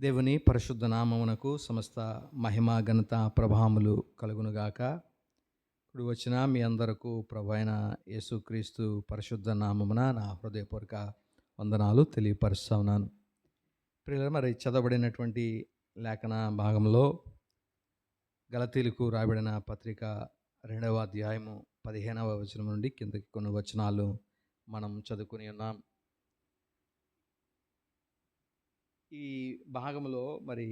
దేవుని పరిశుద్ధ నామమునకు సమస్త మహిమ ఘనత ప్రభావములు కలుగునుగాక. ఇప్పుడు వచ్చిన మీ అందరకు ప్రభు అయిన యేసుక్రీస్తు పరిశుద్ధ నామమున నా హృదయపూర్వక వందనాలు తెలియపరుస్తా ఉన్నాను. ప్రియులారా, మరి చదవబడినటువంటి లేఖన భాగంలో గలతీలకు రాయబడిన పత్రిక 2వ అధ్యాయము 15వ వచనం నుండి కిందకి కొన్ని వచనాలు మనం చదువుకుని ఉన్నాం. ఈ భాగంలో మరి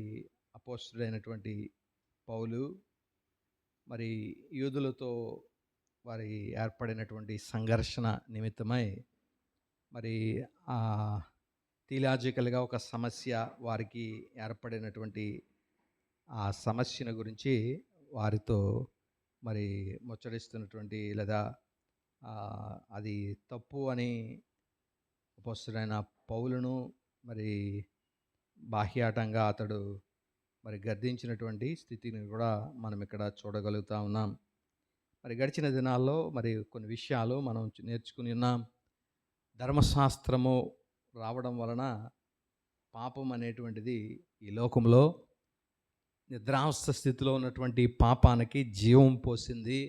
అపోస్తలుడైనటువంటి పౌలు మరి యూదులతో వారి ఏర్పడినటువంటి సంఘర్షణ నిమిత్తమై మరి థియలాజికల్గా ఒక సమస్య వారికి ఏర్పడినటువంటి ఆ సమస్యను గురించి వారితో మరి ముచ్చటిస్తున్నటువంటి లేదా అది తప్పు అని అపోస్తలుడైన పౌలును మరి బాహ్యాటంగా అతడు మరి గద్దించినటువంటి స్థితిని కూడా మనం ఇక్కడ చూడగలుగుతా ఉన్నాం. మరి గడిచిన దినాల్లో మరి కొన్ని విషయాలు మనం నేర్చుకుని ఉన్నాం. ధర్మశాస్త్రము రావడం వలన పాపం అనేటువంటిది ఈ లోకంలో నిద్రావస్థ స్థితిలో ఉన్నటువంటి పాపానికి జీవం పోసింది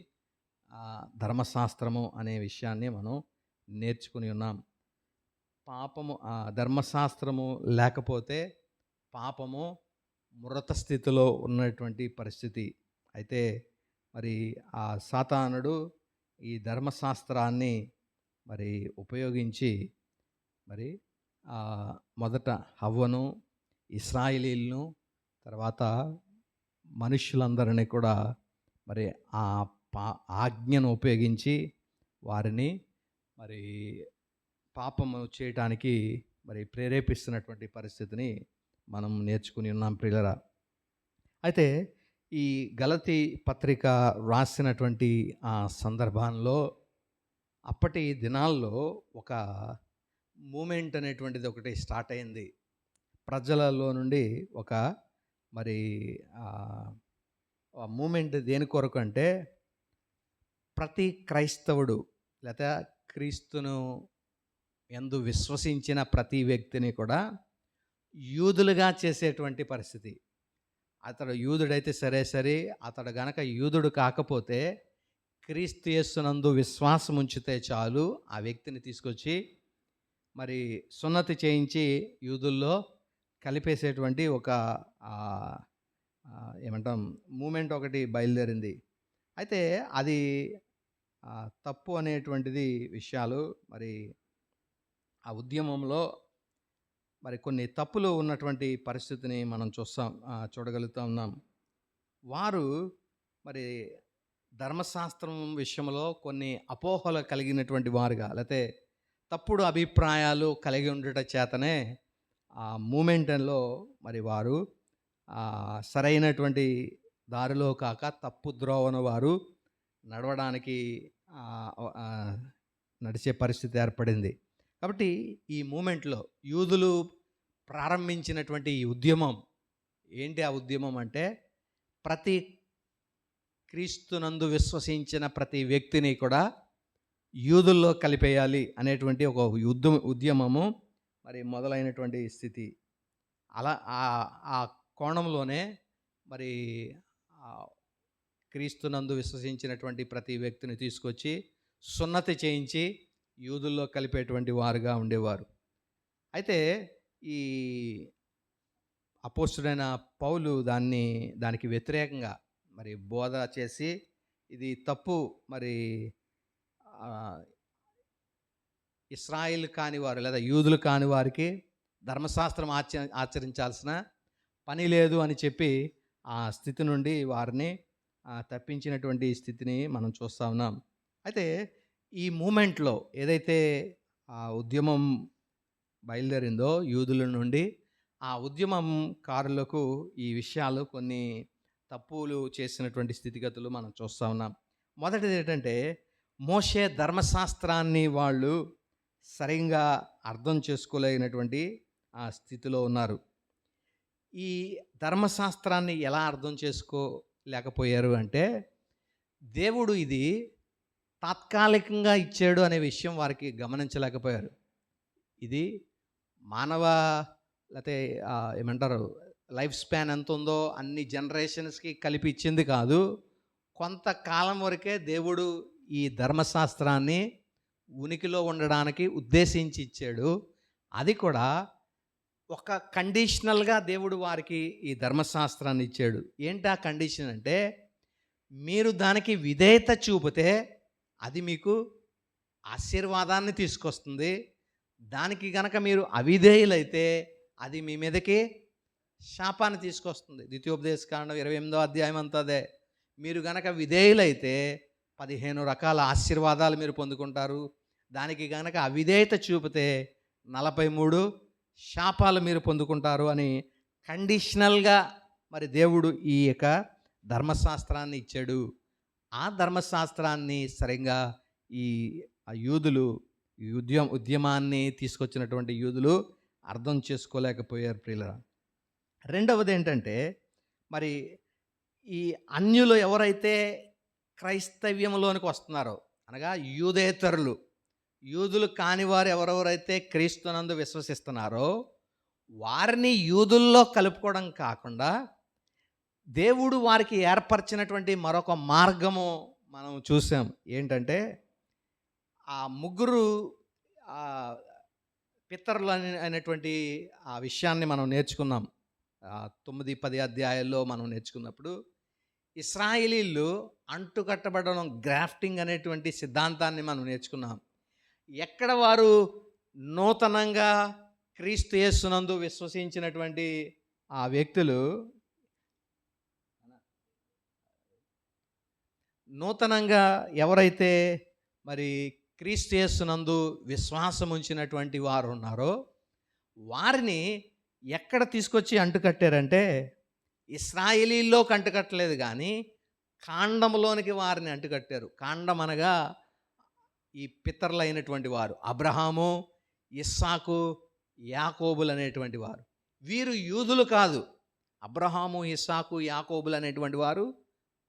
ధర్మశాస్త్రము అనే విషయాన్ని మనం నేర్చుకుని ఉన్నాం. పాపము ధర్మశాస్త్రము లేకపోతే పాపము మృత స్థితిలో ఉన్నటువంటి పరిస్థితి. అయితే మరి ఆ సాతానుడు ఈ ధర్మశాస్త్రాన్ని మరి ఉపయోగించి మరి మొదట హవ్వను, ఇశ్రాయేలీయులను, తర్వాత మనుష్యులందరినీ కూడా మరి ఆ ఆజ్ఞను ఉపయోగించి వారిని మరి పాపము చేయటానికి మరి ప్రేరేపిస్తున్నటువంటి పరిస్థితిని మనం నేర్చుకుని ఉన్నాం ప్రియులారా. అయితే ఈ గలతీ పత్రిక రాసినటువంటి ఆ సందర్భంలో అప్పటి దినాల్లో ఒక మూమెంట్ అనేటువంటిది ఒకటి స్టార్ట్ అయింది. ప్రజలలో నుండి ఒక మరి మూమెంట్ దేని కొరకు అంటే, ప్రతి క్రైస్తవుడు లేదా క్రీస్తును యందు విశ్వసించిన ప్రతి వ్యక్తిని కూడా యూదులుగా చేసేటువంటి పరిస్థితి. అతడు యూదుడైతే సరే, అతడు గనక యూదుడు కాకపోతే క్రీస్తు యేసునందు విశ్వాసం ఉంచితే చాలు, ఆ వ్యక్తిని తీసుకొచ్చి మరి సున్నతి చేయించి యూదుల్లో కలిపేసేటువంటి ఒక ఏమంటాం మూమెంట్ ఒకటి బయలుదేరింది. అయితే అది తప్పు అనేటువంటిది విషయాలు మరి ఆ ఉద్యమంలో మరి కొన్ని తప్పులు ఉన్నటువంటి పరిస్థితిని మనం చూడగలుగుతూ ఉన్నాం. వారు మరి ధర్మశాస్త్రం విషయంలో కొన్ని అపోహలు కలిగినటువంటి వారుగా, లేకపోతే తప్పుడు అభిప్రాయాలు కలిగి ఉండటం చేతనే ఆ మూమెంట్లో మరి వారు సరైనటువంటి దారిలో కాక తప్పు ద్రోవన వారు నడవడానికి నడిచే పరిస్థితి ఏర్పడింది. కాబట్టి ఈ మూమెంట్లో యూదులు ప్రారంభించినటువంటి ఈ ఉద్యమం ఏంటి? ఆ ఉద్యమం అంటే ప్రతి క్రీస్తునందు విశ్వసించిన ప్రతి వ్యక్తిని కూడా యూదుల్లో కలిపేయాలి అనేటువంటి ఒక ఉద్యమము మరి మొదలైనటువంటి స్థితి. అలా ఆ కోణంలోనే మరి క్రీస్తునందు విశ్వసించినటువంటి ప్రతి వ్యక్తిని తీసుకొచ్చి సున్నతి చేయించి యూదుల్లో కలిపేటువంటి వారుగా ఉండేవారు. అయితే ఈ అపోస్తలుడైన పౌలు దానికి వ్యతిరేకంగా మరి బోధ చేసి ఇది తప్పు, మరి ఇశ్రాయేల్ కాని వారు లేదా యూదులు కాని వారికి ధర్మశాస్త్రం ఆచరించాల్సిన పని లేదు అని చెప్పి ఆ స్థితి నుండి వారిని తప్పించినటువంటి స్థితిని మనం చూస్తూ ఉన్నాం. అయితే ఈ మూమెంట్లో ఏదైతే ఆ ఉద్యమం బయలుదేరిందో యూదుల నుండి, ఆ ఉద్యమంకారులకు ఈ విషయాలు కొన్ని తప్పులు చేసినటువంటి స్థితిగతులు మనం చూస్తూ ఉన్నాం. మొదటిది ఏంటంటే, మోషే ధర్మశాస్త్రాన్ని వాళ్ళు సరిగ్గా అర్థం చేసుకోలేనటువంటి ఆ స్థితిలో ఉన్నారు. ఈ ధర్మశాస్త్రాన్ని ఎలా అర్థం చేసుకోలేకపోయారు అంటే, దేవుడు ఇది తాత్కాలికంగా ఇచ్చాడు అనే విషయం వారికి గమనించలేకపోయారు. ఇది మానవ లేకపోతే ఏమంటారు లైఫ్ స్పాన్ ఎంత ఉందో అన్ని జనరేషన్స్కి కలిపి ఇచ్చింది కాదు. కొంతకాలం వరకే దేవుడు ఈ ధర్మశాస్త్రాన్ని ఉనికిలో ఉండడానికి ఉద్దేశించి ఇచ్చాడు. అది కూడా ఒక కండిషనల్గా దేవుడు వారికి ఈ ధర్మశాస్త్రాన్ని ఇచ్చాడు. ఏంటి ఆ కండిషన్ అంటే, మీరు దానికి విధేయత చూపితే అది మీకు ఆశీర్వాదాన్ని తీసుకొస్తుంది. దానికి గనక మీరు అవిధేయులైతే అది మీ మీదకి శాపాన్ని తీసుకొస్తుంది. ద్వితీయోపదేశకాండం 28వ అధ్యాయం అంతా అదే. మీరు గనక విధేయులైతే 15 రకాల ఆశీర్వాదాలు మీరు పొందుకుంటారు. దానికి గనక అవిధేయత చూపితే 43 శాపాలు మీరు పొందుకుంటారు అని కండిషనల్గా మరి దేవుడు ఈ యొక్క ధర్మశాస్త్రాన్ని ఇచ్చాడు. ఆ ధర్మశాస్త్రాన్ని సరిగ్గా ఈ యూదులు ఉద్యమాన్ని తీసుకొచ్చినటువంటి యూదులు అర్థం చేసుకోలేకపోయారు ప్రియులారా. రెండవది ఏంటంటే, మరి ఈ అన్యులు ఎవరైతే క్రైస్తవ్యంలోనికి వస్తున్నారో, అనగా యూదేతరులు, యూదులు కాని వారు ఎవరెవరైతే క్రీస్తునందు విశ్వసిస్తున్నారో వారిని యూదుల్లో కలుపుకోవడం కాకుండా దేవుడు వారికి ఏర్పరిచినటువంటి మరొక మార్గము మనం చూసాం. ఏంటంటే, ఆ ముగ్గురు పితరులు అయినటువంటి ఆ విషయాన్ని మనం నేర్చుకున్నాం. 9, 10 అధ్యాయాల్లో మనం నేర్చుకున్నప్పుడు ఇశ్రాయేలీలు అంటుకట్టబడడం, గ్రాఫ్టింగ్ అనేటువంటి సిద్ధాంతాన్ని మనం నేర్చుకున్నాం. ఎక్కడ వారు నూతనంగా క్రీస్తు యేసునందు విశ్వసించినటువంటి ఆ వ్యక్తులు నూతనంగా ఎవరైతే మరి క్రీస్తు యేసునందు విశ్వాసం ఉంచినటువంటి వారు ఉన్నారో వారిని ఎక్కడ తీసుకొచ్చి అంటుకట్టారంటే, ఇశ్రాయేలీల్లోకి అంటుకట్టలేదు కానీ కాండంలోనికి వారిని అంటుకట్టారు. కాండం అనగా ఈ పితరులైనటువంటి వారు అబ్రహాము, ఇస్సాకు, యాకోబులు అనేటువంటి వారు. వీరు యూదులు కాదు. అబ్రహాము, ఇస్సాకు, యాకోబులు అనేటువంటి వారు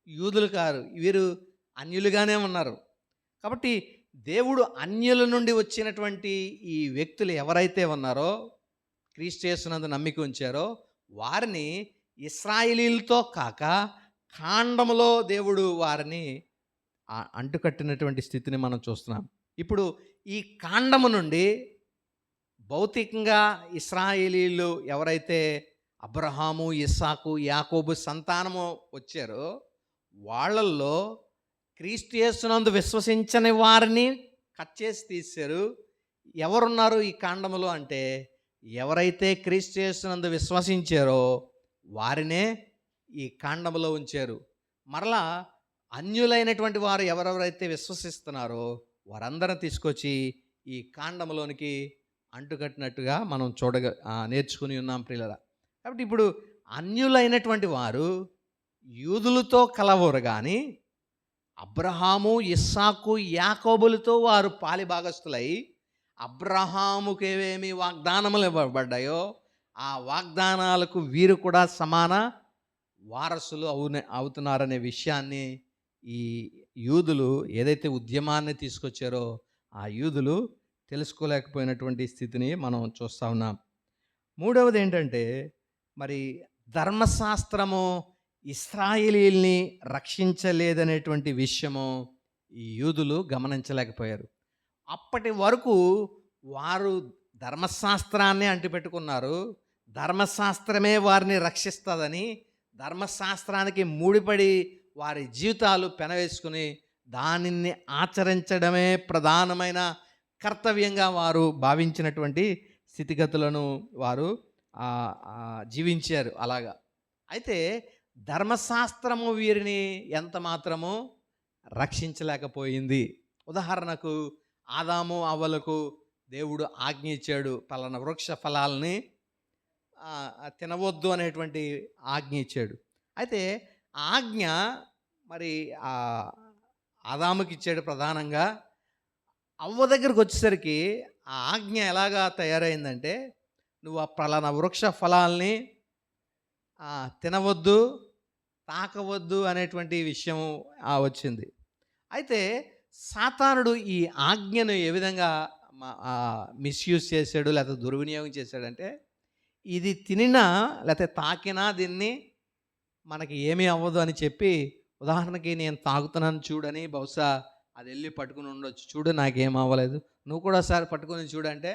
యూదులు కాదు. వీరు అన్యులుగానే ఉన్నారు. కాబట్టి దేవుడు అన్యుల నుండి వచ్చినటువంటి ఈ వ్యక్తులు ఎవరైతే ఉన్నారో, క్రీస్తు యేసునందు నమ్మిక ఉంచారో వారిని ఇశ్రాయేలీలతో కాక కాండములో దేవుడు వారిని అంటుకట్టినటువంటి స్థితిని మనం చూస్తున్నాం. ఇప్పుడు ఈ కాండము నుండి భౌతికంగా ఇశ్రాయేలీలు ఎవరైతే అబ్రహాము, ఇస్సాకు, యాకోబు సంతానము వచ్చారో వాళ్ళల్లో క్రీస్తు యేసునందు విశ్వసించని వారిని కట్ చేసి తీశారు. ఎవరున్నారు ఈ కాండములో అంటే, ఎవరైతే క్రీస్తు యేసునందు విశ్వసించారో వారినే ఈ కాండములో ఉంచారు. మరలా అన్యులైనటువంటి వారు ఎవరెవరైతే విశ్వసిస్తున్నారో వారందరం తీసుకొచ్చి ఈ కాండములోనికి అంటుకట్టినట్టుగా మనం నేర్చుకుని ఉన్నాం ప్రియులారా. కాబట్టి ఇప్పుడు అన్యులైనటువంటి వారు యూదులతో కలవరు కానీ అబ్రహాము, ఇస్సాకు, యాకోబులతో వారు పాలిభాగస్తులై అబ్రహాముకి ఏమేమి వాగ్దానములు ఇవ్వబడ్డాయో ఆ వాగ్దానాలకు వీరు కూడా సమాన వారసులు అవుతున్నారనే విషయాన్ని ఈ యూదులు ఏదైతే ఉద్యమాన్ని తీసుకొచ్చారో ఆ యూదులు తెలుసుకోలేకపోయినటువంటి స్థితిని మనం చూస్తూ ఉన్నాం. మూడవది ఏంటంటే, మరి ధర్మశాస్త్రము ఇశ్రాయేలీల్ని రక్షించలేదనేటువంటి విషయము ఈ యూదులు గమనించలేకపోయారు. అప్పటి వరకు వారు ధర్మశాస్త్రాన్ని అంటిపెట్టుకున్నారు. ధర్మశాస్త్రమే వారిని రక్షిస్తుందని ధర్మశాస్త్రానికి ముడిపడి వారి జీవితాలు పెనవేసుకుని దానిని ఆచరించడమే ప్రధానమైన కర్తవ్యంగా వారు భావించినటువంటి స్థితిగతులను వారు జీవించారు అలాగా. అయితే ధర్మశాస్త్రము వీరిని ఎంత మాత్రము రక్షించలేకపోయింది. ఉదాహరణకు ఆదాము అవ్వలకు దేవుడు ఆజ్ఞ ఇచ్చాడు, పలానా వృక్ష ఫలాల్ని తినవద్దు అనేటువంటి ఆజ్ఞ ఇచ్చాడు. అయితే ఆజ్ఞ మరి ఆదాముకి ఇచ్చాడు ప్రధానంగా. అవ్వ దగ్గరకు వచ్చేసరికి ఆ ఆజ్ఞ ఎలాగా తయారైందంటే, నువ్వు ఆ పలానా వృక్ష ఫలాల్ని తినవద్దు, తాకవద్దు అనేటువంటి విషయం వచ్చింది. అయితే సాతానుడు ఈ ఆజ్ఞను ఏ విధంగా మిస్యూజ్ చేశాడు లేకపోతే దుర్వినియోగం చేశాడంటే, ఇది తినినా లేకపోతే తాకినా దీన్ని మనకి ఏమీ అవ్వదు అని చెప్పి, ఉదాహరణకి నేను తాగుతున్నాను చూడని బహుశా అది వెళ్ళి పట్టుకుని ఉండొచ్చు. చూడు నాకేం అవ్వలేదు, నువ్వు కూడా ఒకసారి పట్టుకొని చూడంటే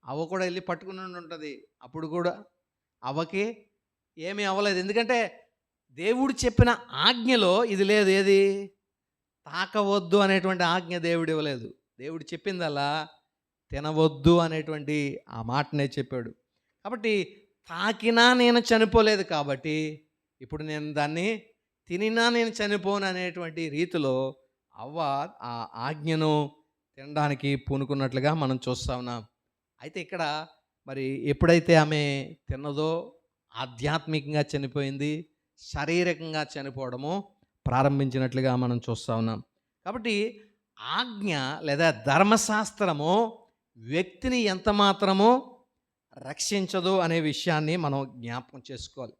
అవ్వ కూడా వెళ్ళి పట్టుకుని ఉంటుంది. అప్పుడు కూడా అవ్వకి ఏమీ అవ్వలేదు. ఎందుకంటే దేవుడు చెప్పిన ఆజ్ఞలో ఇది లేదు. ఏది? తాకవద్దు అనేటువంటి ఆజ్ఞ దేవుడు ఇవ్వలేదు. దేవుడు చెప్పిందల్లా తినవద్దు అనేటువంటి ఆ మాటనే చెప్పాడు. కాబట్టి తాకినా నేను చనిపోలేదు, కాబట్టి ఇప్పుడు నేను దాన్ని తినినా నేను చనిపోను అనేటువంటి రీతిలో అవ్వ ఆ ఆజ్ఞను తినడానికి పూనుకున్నట్లుగా మనం చూస్తూ ఉన్నాం. అయితే ఇక్కడ మరి ఎప్పుడైతే ఆమె తిన్నదో ఆధ్యాత్మికంగా చనిపోయింది, శారీరకంగా చనిపోవడము ప్రారంభించినట్లుగా మనం చూస్తూ ఉన్నాం. కాబట్టి ఆజ్ఞ లేదా ధర్మశాస్త్రము వ్యక్తిని ఎంత మాత్రమో రక్షించదు అనే విషయాన్ని మనం జ్ఞాపకం చేసుకోవాలి.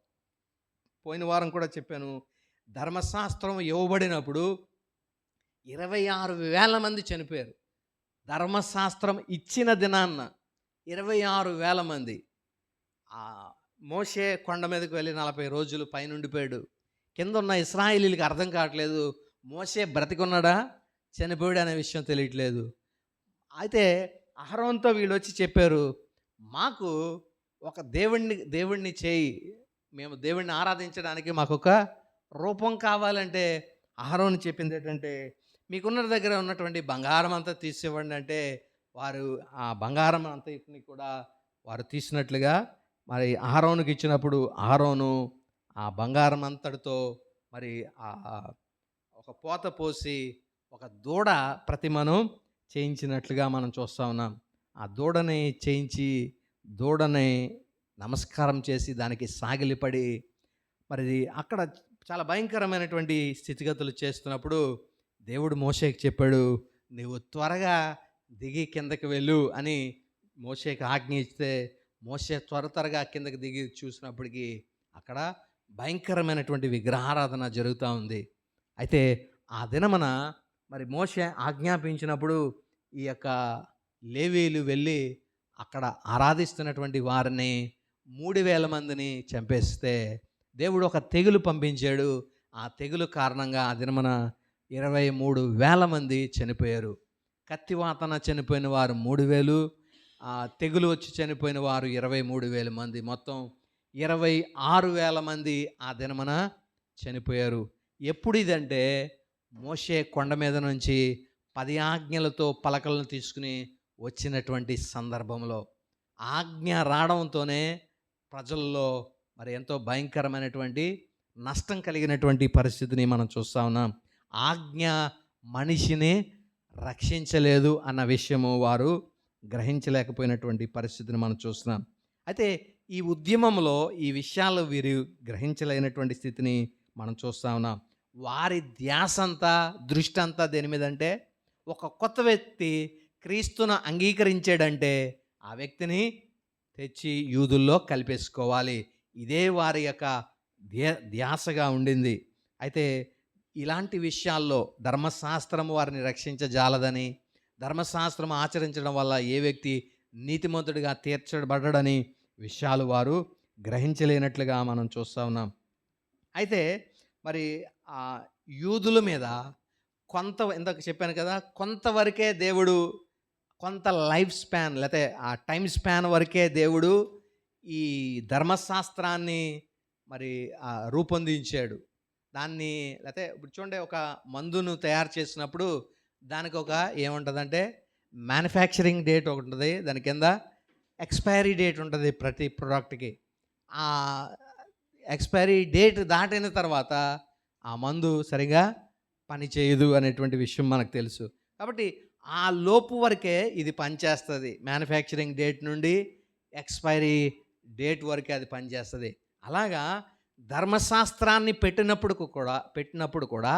పోయిన వారం కూడా చెప్పాను, ధర్మశాస్త్రం ఇవ్వబడినప్పుడు 26,000 మంది చనిపోయారు. ధర్మశాస్త్రం ఇచ్చిన దినాన్న 26,000 మంది. మోషే కొండ మీదకి వెళ్ళి 40 రోజులు పైన ఉండిపోయాడు. కింద ఉన్న ఇశ్రాయేలీలకు అర్థం కావట్లేదు, మోషే బ్రతికున్నాడా చనిపోయాడు అనే విషయం తెలియట్లేదు. అయితే అహరోన్తో వీళ్ళు వచ్చి చెప్పారు, మాకు ఒక దేవుణ్ణి చేయి, మేము దేవుణ్ణి ఆరాధించడానికి మాకు ఒక రూపం కావాలంటే అహరోను చెప్పింది ఏంటంటే, మీకున్న దగ్గర ఉన్నటువంటి బంగారం అంతా తీసివ్వండి అంటే, వారు ఆ బంగారం అంతటిని కూడా వారు తీసినట్లుగా మరి అహరోనుకి ఇచ్చినప్పుడు అహరోను ఆ బంగారం అంతటితో మరి ఒక పోత పోసి ఒక దూడ ప్రతిమను చేయించినట్లుగా మనం చూస్తూ ఉన్నాం. ఆ దూడని చేయించి దూడని నమస్కారం చేసి దానికి సాగిలిపడి మరి అక్కడ చాలా భయంకరమైనటువంటి స్థితిగతులు చేస్తున్నప్పుడు దేవుడు మోషేకి చెప్పాడు, నువ్వు త్వరగా దిగి కిందకి వెళ్ళు అని మోషేకి ఆజ్ఞ ఇస్తే మోషే త్వరగా కిందకి దిగి చూసినప్పటికీ అక్కడ భయంకరమైనటువంటి విగ్రహారాధన జరుగుతూ ఉంది. అయితే ఆ దినమున మరి మోషే ఆజ్ఞాపించినప్పుడు ఈ యొక్క లేవీలు వెళ్ళి అక్కడ ఆరాధిస్తున్నటువంటి వారిని 3,000 మందిని చంపేస్తే దేవుడు ఒక తెగులు పంపించాడు. ఆ తెగులు కారణంగా ఆ దినమున 23,000 మంది చనిపోయారు. కత్తివాతన చనిపోయిన వారు 3,000, తెగులు వచ్చి చనిపోయిన వారు 23,000 మంది, మొత్తం 26,000 మంది ఆ దినమున చనిపోయారు. ఎప్పుడు ఇదంటే మోషే కొండ మీద నుంచి 10 ఆజ్ఞలతో పలకలను తీసుకుని వచ్చినటువంటి సందర్భంలో ఆజ్ఞ రావడంతోనే ప్రజల్లో మరి ఎంతో భయంకరమైనటువంటి నష్టం కలిగినటువంటి పరిస్థితిని మనం చూస్తూ ఉన్నాం. ఆజ్ఞ మనిషిని రక్షించలేదు అన్న విషయము వారు గ్రహించలేకపోయినటువంటి పరిస్థితిని మనం చూస్తున్నాం. అయితే ఈ ఉద్యమంలో ఈ విషయాలు వీరు గ్రహించలేనటువంటి స్థితిని మనం చూస్తూ ఉన్నాం. వారి ధ్యాస అంతా, దృష్టి అంతా దేని మీద అంటే, ఒక కొత్త వ్యక్తి క్రీస్తును అంగీకరించాడంటే ఆ వ్యక్తిని తెచ్చి యూదుల్లో కలిపేసుకోవాలి. ఇదే వారి యొక్క ధ్యాసగా ఉండింది. అయితే ఇలాంటి విషయాల్లో ధర్మశాస్త్రం వారిని రక్షించజాలదని, ధర్మశాస్త్రం ఆచరించడం వల్ల ఏ వ్యక్తి నీతిమంతుడిగా తీర్చబడడని విషయాలు వారు గ్రహించలేనట్లుగా మనం చూస్తూ ఉన్నాం. అయితే మరి ఆ యూదుల మీద ఇందాక చెప్పాను కదా, కొంతవరకే దేవుడు, కొంత లైఫ్ స్పాన్ లేకపోతే ఆ టైం స్పాన్ వరకే దేవుడు ఈ ధర్మశాస్త్రాన్ని మరి రూపొందించాడు. దాన్ని లేకపోతే ఇప్పుడు చూడండి, ఒక మందును తయారు చేసినప్పుడు దానికి ఒక ఏముంటుందంటే మ్యానుఫ్యాక్చరింగ్ డేట్ ఒకటి ఉంటుంది, దాని కింద ఎక్స్పైరీ డేట్ ఉంటుంది ప్రతి ప్రోడక్ట్కి. ఆ ఎక్స్పైరీ డేట్ దాటిన తర్వాత ఆ మందు సరిగా పని చేయదు అనేటువంటి విషయం మనకు తెలుసు. కాబట్టి ఆ లోపు వరకే ఇది పనిచేస్తుంది. మ్యానుఫ్యాక్చరింగ్ డేట్ నుండి ఎక్స్పైరీ డేట్ వరకే అది పనిచేస్తుంది. అలాగా ధర్మశాస్త్రాన్ని పెట్టినప్పుడు కూడా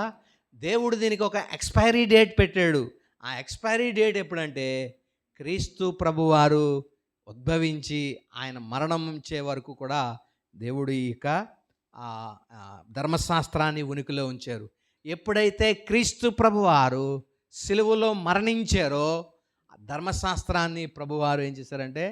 దేవుడు దీనికి ఒక ఎక్స్పైరీ డేట్ పెట్టాడు. ఆ ఎక్స్పైరీ డేట్ ఎప్పుడంటే క్రీస్తు ప్రభువారు ఉద్భవించి ఆయన మరణం ఇచ్చే వరకు కూడా దేవుడు ఈ యొక్క ధర్మశాస్త్రాన్ని ఉనికిలో ఉంచారు. ఎప్పుడైతే క్రీస్తు ప్రభువారు సిలువలో మరణించారో ధర్మశాస్త్రాన్ని ప్రభువారు ఏం చేశారంటే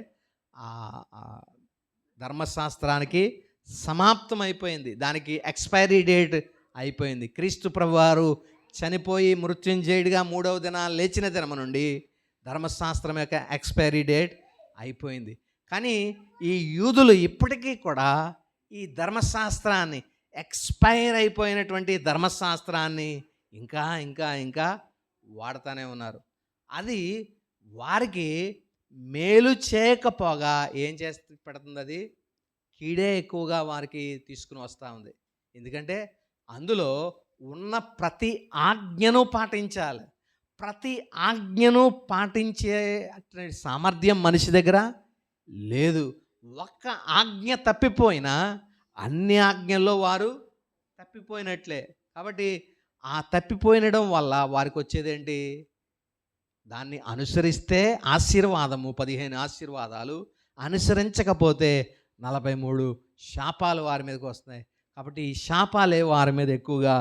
ధర్మశాస్త్రానికి సమాప్తం అయిపోయింది, దానికి ఎక్స్పైరీ డేట్ అయిపోయింది. క్రీస్తు ప్రభువారు చనిపోయి మృత్యుంజయుడిగా 3వ దినాన లేచిన దినము నుండి ధర్మశాస్త్రం యొక్క ఎక్స్పైరీ డేట్ అయిపోయింది. కానీ ఈ యూదులు ఇప్పటికీ కూడా ఈ ధర్మశాస్త్రాన్ని, ఎక్స్పైర్ అయిపోయినటువంటి ధర్మశాస్త్రాన్ని ఇంకా ఇంకా ఇంకా వాడుతూనే ఉన్నారు. అది వారికి మేలు చేయకపోగా ఏం చేస్తూ పెడుతుంది? అది కీడే ఎక్కువగా వారికి తీసుకుని వస్తూ ఉంది. ఎందుకంటే అందులో ఉన్న ప్రతి ఆజ్ఞను పాటించాలి. ప్రతి ఆజ్ఞను పాటించే సామర్థ్యం మనిషి దగ్గర లేదు. ఒక్క ఆజ్ఞ తప్పిపోయినా అన్ని ఆజ్ఞల్లో వారు తప్పిపోయినట్లే. కాబట్టి ఆ తప్పిపోయినడం వల్ల వారికి వచ్చేదేంటి? దాన్ని అనుసరిస్తే ఆశీర్వాదము, 15 ఆశీర్వాదాలు, అనుసరించకపోతే 43 శాపాలు వారి మీదకి వస్తున్నాయి. కాబట్టి ఈ శాపాలే వారి మీద ఎక్కువగా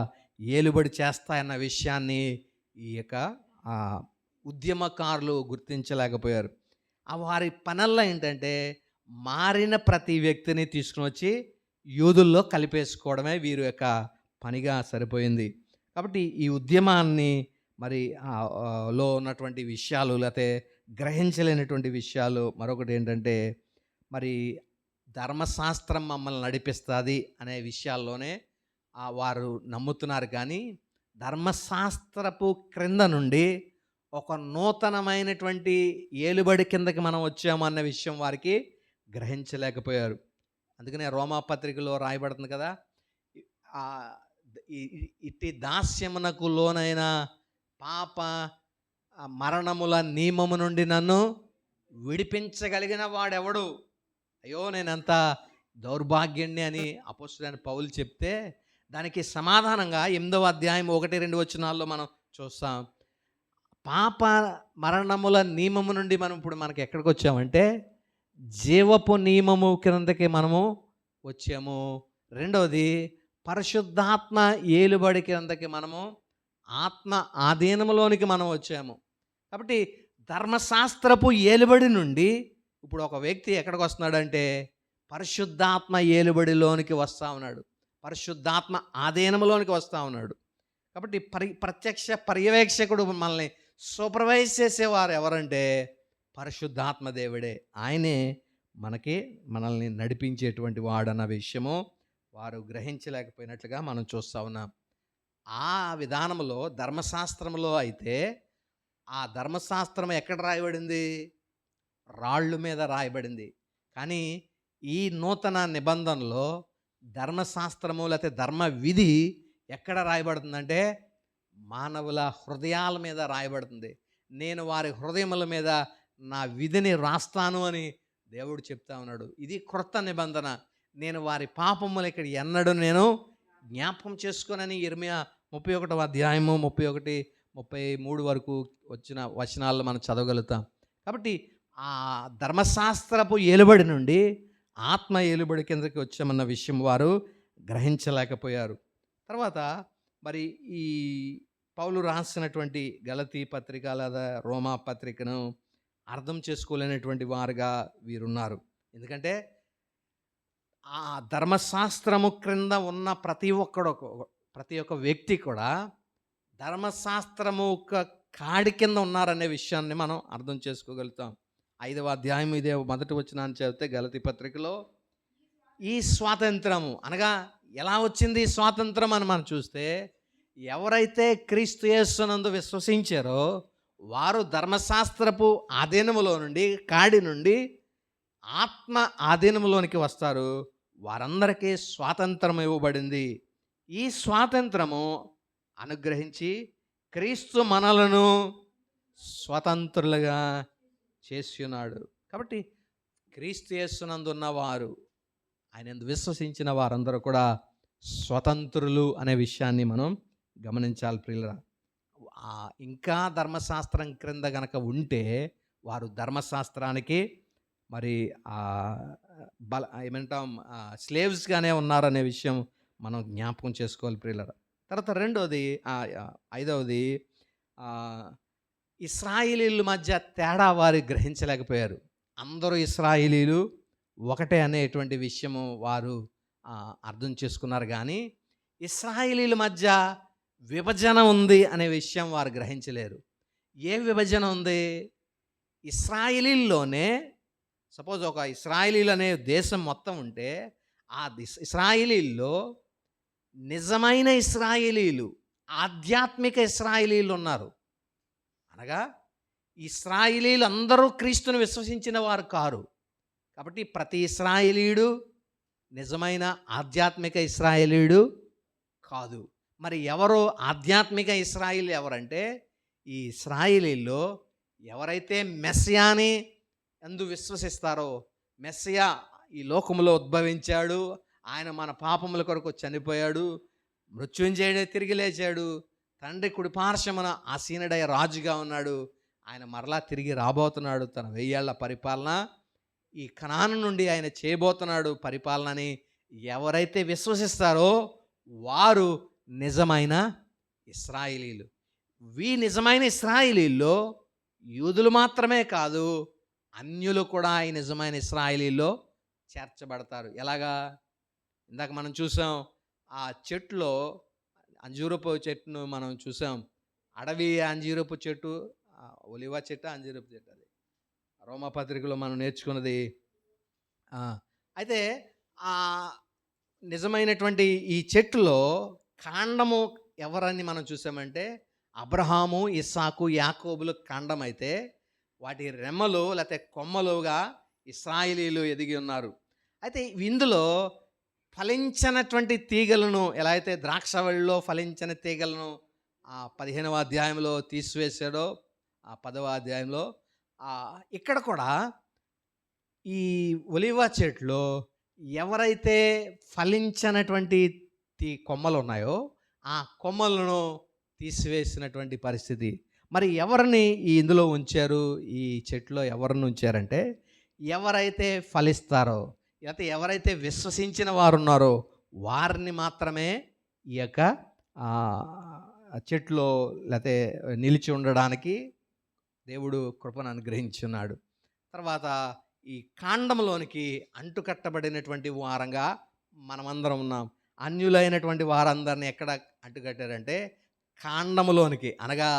ఏలుబడి చేస్తాయన్న విషయాన్ని ఈ యొక్క ఉద్యమకారులు గుర్తించలేకపోయారు. ఆ వారి పనుల్లో ఏంటంటే మారిన ప్రతి వ్యక్తిని తీసుకుని వచ్చి యూదుల్లో కలిపేసుకోవడమే వీరి యొక్క పనిగా సరిపోయింది. కాబట్టి ఈ ఉద్యమాన్ని మరి లో ఉన్నటువంటి విషయాలు, లేకపోతే గ్రహించలేనటువంటి విషయాలు మరొకటి ఏంటంటే, మరి ధర్మశాస్త్రం మమ్మల్ని నడిపిస్తుంది అనే విషయాల్లోనే వారు నమ్ముతున్నారు. కానీ ధర్మశాస్త్రపు క్రింద నుండి ఒక నూతనమైనటువంటి ఏలుబడి కిందకి మనం వచ్చామన్న విషయం వారికి గ్రహించలేకపోయారు. అందుకనే రోమాపత్రికలో రాయబడుతుంది కదా, ఇట్టి దాస్యమునకు లోనైన పాప మరణముల నియమము నుండి నన్ను విడిపించగలిగిన వాడెవడు? అయ్యో నేనంత దౌర్భాగ్యుణ్ణి అని అపోస్తలుడైన పౌలు చెప్తే, దానికి సమాధానంగా 8వ అధ్యాయం 1-2 వచనాల్లో మనం చూస్తాం. పాప మరణముల నియమము నుండి మనం ఇప్పుడు మనకి ఎక్కడికి వచ్చామంటే జీవపు నియమము కిందకి మనము వచ్చాము. రెండవది పరిశుద్ధాత్మ ఏలుబడి కిందకి మనము ఆత్మ ఆధీనంలోనికి మనం వచ్చాము. కాబట్టి ధర్మశాస్త్రపు ఏలుబడి నుండి ఇప్పుడు ఒక వ్యక్తి ఎక్కడికి వస్తున్నాడంటే పరిశుద్ధాత్మ ఏలుబడిలోనికి వస్తూ ఉన్నాడు, పరిశుద్ధాత్మ ఆధీనంలోనికి వస్తూ ఉన్నాడు. కాబట్టి ప్రత్యక్ష పర్యవేక్షకుడు మనల్ని సూపర్వైజ్ చేసేవారు ఎవరంటే పరిశుద్ధాత్మ దేవుడే. ఆయనే మనల్ని నడిపించేటువంటి వాడన్న విషయము వారు గ్రహించలేకపోయినట్లుగా మనం చూస్తూ ఉన్నాం. ఆ విధానంలో ధర్మశాస్త్రంలో అయితే ఆ ధర్మశాస్త్రం ఎక్కడ రాయబడింది? రాళ్ళు మీద రాయబడింది. కానీ ఈ నూతన నిబంధనలో ధర్మశాస్త్రము లేకపోతే ధర్మ విధి ఎక్కడ రాయబడుతుందంటే మానవుల హృదయాల మీద రాయబడుతుంది. నేను వారి హృదయముల మీద నా విధిని రాస్తాను అని దేవుడు చెప్తా ఉన్నాడు. ఇది క్రొత్త నిబంధన. నేను వారి పాపములు ఇక్కడ ఎన్నడూ నేను జ్ఞాపకం చేసుకోనని ఇర్మియా 31వ అధ్యాయము 31, 33 వరకు వచ్చిన వచనాలను మనం చదవగలుగుతాం. కాబట్టి ఆ ధర్మశాస్త్రపు ఏలుబడి నుండి ఆత్మ ఏలుబడి కిందకి వచ్చామన్న విషయం వారు గ్రహించలేకపోయారు. తర్వాత మరి ఈ పౌలు రాసినటువంటి గలతీ పత్రిక లేదా రోమా పత్రికను అర్థం చేసుకోలేనటువంటి వారుగా వీరున్నారు. ఎందుకంటే ఆ ధర్మశాస్త్రము క్రింద ఉన్న ప్రతి ఒక్క వ్యక్తి కూడా ధర్మశాస్త్రము కాడి కింద ఉన్నారనే విషయాన్ని మనం అర్థం చేసుకోగలుగుతాం. 5వ అధ్యాయం ఇదే మొదటి వచనాన్ని చదివితే గలతీ పత్రికలో ఈ స్వాతంత్రము అనగా ఎలా వచ్చింది ఈ స్వాతంత్రం అని మనం చూస్తే, ఎవరైతే క్రీస్తు యేసునందు విశ్వసించారో వారు ధర్మశాస్త్రపు ఆధీనములో నుండి, కాడి నుండి ఆత్మ ఆధీనంలోనికి వస్తారు. వారందరికీ స్వాతంత్రం ఇవ్వబడింది. ఈ స్వాతంత్రము అనుగ్రహించి క్రీస్తు మనలను స్వతంత్రులుగా చేసి ఉన్నాడు. కాబట్టి క్రీస్తు యేసునందు ఉన్నవారు, ఆయన విశ్వసించిన వారందరూ కూడా స్వతంత్రులు అనే విషయాన్ని మనం గమనించాలి ప్రియులరా. ఇంకా ధర్మశాస్త్రం క్రింద గనక ఉంటే వారు ధర్మశాస్త్రానికి మరి ఏమంటాం స్లేవ్స్గానే ఉన్నారనే విషయం మనం జ్ఞాపకం చేసుకోవాలి ప్రియులరా. తర్వాత ఐదవది ఇశ్రాయేలీల మధ్య తేడా వారు గ్రహించలేకపోయారు. అందరూ ఇశ్రాయేలీలు ఒకటే అనేటువంటి విషయము వారు అర్థం చేసుకున్నారు. కానీ ఇశ్రాయేలీల మధ్య విభజన ఉంది అనే విషయం వారు గ్రహించలేరు. ఏ విభజన ఉంది? ఇశ్రాయేలీల్లోనే సపోజ్ ఒక ఇశ్రాయేలీలు అనే దేశం మొత్తం ఉంటే, ఆ ఇశ్రాయేలీల్లో నిజమైన ఇశ్రాయేలీలు, ఆధ్యాత్మిక ఇశ్రాయేలీలు ఉన్నారు. అనగా ఇశ్రాయేలీలు అందరూ క్రీస్తును విశ్వసించిన వారు కారు. కాబట్టి ప్రతి ఇశ్రాయేలీయుడు నిజమైన ఆధ్యాత్మిక ఇశ్రాయేలీయుడు కాదు. మరి ఎవరు ఆధ్యాత్మిక ఇశ్రాయేలు ఎవరంటే, ఈ ఇశ్రాయేలీల్లో ఎవరైతే మెస్సియాని యందు విశ్వసిస్తారో, మెస్సియా ఈ లోకములో ఉద్భవించాడు, ఆయన మన పాపముల కొరకు చనిపోయాడు, మృత్యుంజయుడే తిరిగి లేచాడు, తండ్రి కుడి పార్శ్వమున ఆసీనుడై రాజుగా ఉన్నాడు, ఆయన మరలా తిరిగి రాబోతున్నాడు, తన 1000 ఏళ్ల పరిపాలన ఈ కనాను నుండి ఆయన చేయబోతున్నాడు పరిపాలనని ఎవరైతే విశ్వసిస్తారో వారు నిజమైన ఇశ్రాయేలీలు. నిజమైన ఇశ్రాయేలీల్లో యూదులు మాత్రమే కాదు, అన్యులు కూడా ఈ నిజమైన ఇశ్రాయేలీల్లో చేర్చబడతారు. ఎలాగా? ఇందాక మనం చూసాం, ఆ చెట్టులో అంజూరపు చెట్టును మనం చూసాం. అడవి అంజూరపు చెట్టు, ఒలివ చెట్టు, అంజూరపు చెట్టు, అది రోమపత్రికలో మనం నేర్చుకున్నది. అయితే ఆ నిజమైనటువంటి ఈ చెట్టులో కాండము ఎవరని మనం చూసామంటే, అబ్రహాము, ఇస్సాకు, యాకోబులు కాండం అయితే, వాటి రెమ్మలు లేకపోతే కొమ్మలుగా ఇశ్రాయేలీలు ఎదిగి ఉన్నారు. అయితే ఇందులో ఫలించినటువంటి తీగలను, ఎలా అయితే ద్రాక్షవల్లిలో ఫలించిన తీగలను 15వ అధ్యాయంలో తీసివేశాడో, 10వ అధ్యాయంలో ఇక్కడ కూడా ఈ ఒలివ చెట్లో ఎవరైతే ఫలించినటువంటి కొమ్మలు ఉన్నాయో ఆ కొమ్మలను తీసివేసినటువంటి పరిస్థితి. మరి ఎవరిని ఇందులో ఉంచారు? ఈ చెట్లో ఎవరిని ఉంచారంటే, ఎవరైతే ఫలిస్తారో, లేకపోతే ఎవరైతే విశ్వసించిన వారు ఉన్నారో వారిని మాత్రమే ఈ యొక్క చెట్లో లేకపోతే నిలిచి ఉండడానికి దేవుడు కృపను అనుగ్రహించున్నాడు. తర్వాత ఈ కాండంలోనికి అంటుకట్టబడినటువంటి వారంగా మనమందరం ఉన్నాం. అన్యులైనటువంటి వారందరిని ఎక్కడ అంటుకట్టారంటే కాండములోనికి, అనగా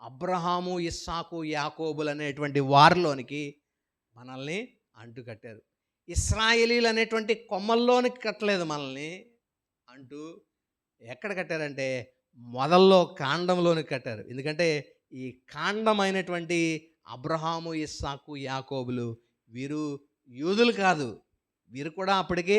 అబ్రహాము, ఇస్సాకు, యాకోబులు అనేటువంటి వారిలోనికి మనల్ని అంటుకట్టారు. ఇశ్రాయేలీలు అనేటువంటి కొమ్మల్లోనికి కట్టలేదు మనల్ని అంటూ. ఎక్కడ కట్టారంటే మొదల్లో కాండంలోనికి కట్టారు. ఎందుకంటే ఈ కాండమైనటువంటి అబ్రహాము, ఇస్సాకు, యాకోబులు వీరు యూదులు కాదు, వీరు కూడా అప్పటికే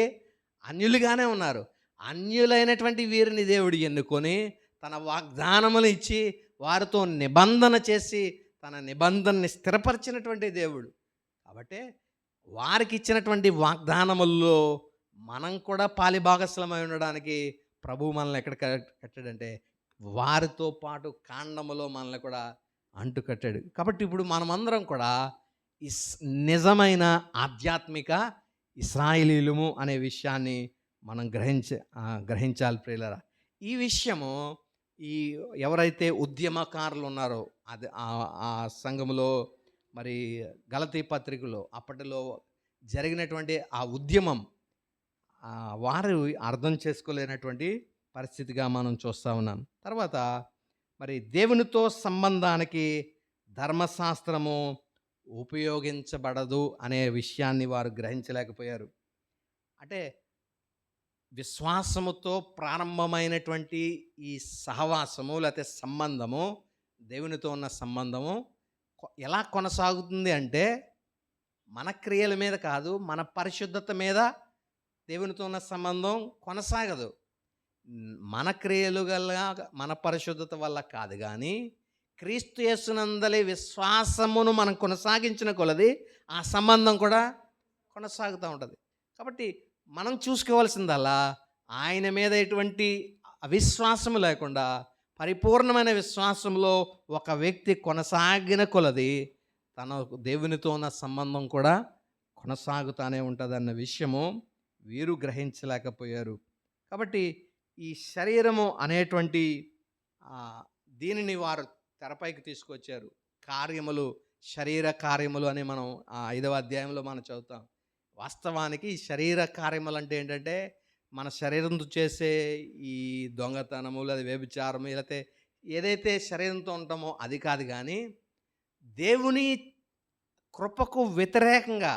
అన్యులుగానే ఉన్నారు. అన్యులైనటువంటి వీరిని దేవుడు ఎన్నుకొని తన వాగ్దానములు ఇచ్చి వారితో నిబంధన చేసి తన నిబంధనని స్థిరపరిచినటువంటి దేవుడు. కాబట్టి వారికి ఇచ్చినటువంటి వాగ్దానముల్లో మనం కూడా పాలిభాగస్వామై ఉండడానికి ప్రభువు మనల్ని ఎక్కడ కట్టాడంటే వారితో పాటు కాండములో మనల్ని కూడా అంటు కట్టాడు. కాబట్టి ఇప్పుడు మనమందరం కూడా నిజమైన ఆధ్యాత్మిక ఇశ్రాయేలీయులము అనే విషయాన్ని మనం గ్రహించాలి ప్రియులారా. ఈ విషయము ఎవరైతే ఉద్యమకారులు ఉన్నారో అది ఆ సంఘములో, మరి గలతీ పత్రికలో అప్పటిలో జరిగినటువంటి ఆ ఉద్యమం వారు అర్థం చేసుకోలేనటువంటి పరిస్థితిగా మనం చూస్తూ ఉన్నాం. తర్వాత మరి దేవునితో సంబంధానికి ధర్మశాస్త్రము ఉపయోగించబడదు అనే విషయాన్ని వారు గ్రహించలేకపోయారు. అంటే విశ్వాసముతో ప్రారంభమైనటువంటి ఈ సహవాసము లేకపోతే సంబంధము, దేవునితో ఉన్న సంబంధము ఎలా కొనసాగుతుంది అంటే మన క్రియల మీద కాదు, మన పరిశుద్ధత మీద దేవునితో ఉన్న సంబంధం కొనసాగదు. మన క్రియలు వల్ల, మన పరిశుద్ధత వల్ల కాదు, కానీ క్రీస్తు యేసునందలి విశ్వాసమును మనం కొనసాగించిన కొలది ఆ సంబంధం కూడా కొనసాగుతూ ఉంటుంది. కాబట్టి మనం చూసుకోవాల్సిందల్లా ఆయన మీద ఎటువంటి అవిశ్వాసము లేకుండా పరిపూర్ణమైన విశ్వాసంలో ఒక వ్యక్తి కొనసాగిన కొలది తన దేవునితో ఉన్న సంబంధం కూడా కొనసాగుతూనే ఉంటుందన్న విషయము వీరు గ్రహించలేకపోయారు. కాబట్టి ఈ శరీరము అనేటువంటి దీనిని వారు తెరపైకి తీసుకొచ్చారు. కార్యములు, శరీర కార్యములు అని మనం 5వ అధ్యాయంలో మనం చదువుతాం. వాస్తవానికి ఈ శరీర కార్యములు అంటే ఏంటంటే, మన శరీరంతో చేసే ఈ దొంగతనము, లేదా వ్యభిచారము, లేతే ఏదైతే శరీరంతో ఉంటామో అది కాదు గానీ, దేవుని కృపకు వ్యతిరేకంగా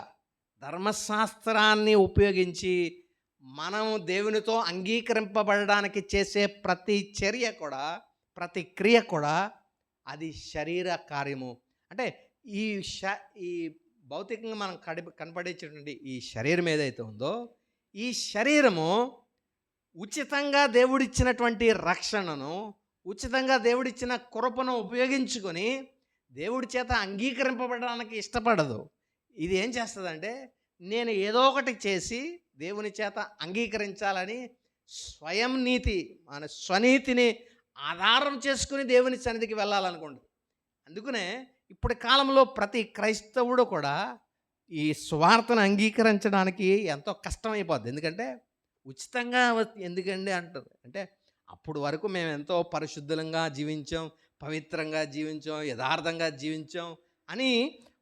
ధర్మశాస్త్రాన్ని ఉపయోగించి మనం దేవునితో అంగీకరింపబడడానికి చేసే ప్రతి చర్య కూడా, ప్రతి క్రియ కూడా అది శరీర కార్యము. అంటే ఈ ఈ భౌతికంగా మనం కనపడేటటువంటి ఈ శరీరం ఏదైతే ఉందో, ఈ శరీరము ఉచితంగా దేవుడిచ్చినటువంటి రక్షణను, ఉచితంగా దేవుడిచ్చిన కృపను ఉపయోగించుకొని దేవుడి చేత అంగీకరింపబడడానికి ఇష్టపడదు. ఇది ఏం చేస్తుందంటే, నేను ఏదో ఒకటి చేసి దేవుని చేత అంగీకరించాలని స్వయం నీతి, మన స్వనీతిని ఆధారం చేసుకుని దేవుని సన్నిధికి వెళ్ళాలనుకోండి. అందుకనే ఇప్పటి కాలంలో ప్రతి క్రైస్తవుడు కూడా ఈ సువార్తను అంగీకరించడానికి ఎంతో కష్టమైపోద్ది. ఎందుకంటే ఉచితంగా ఎందుకండి అంటారు. అంటే అప్పుడు వరకు మేము ఎంతో పరిశుద్ధంగా జీవించాం, పవిత్రంగా జీవించాం, యథార్థంగా జీవించాం అని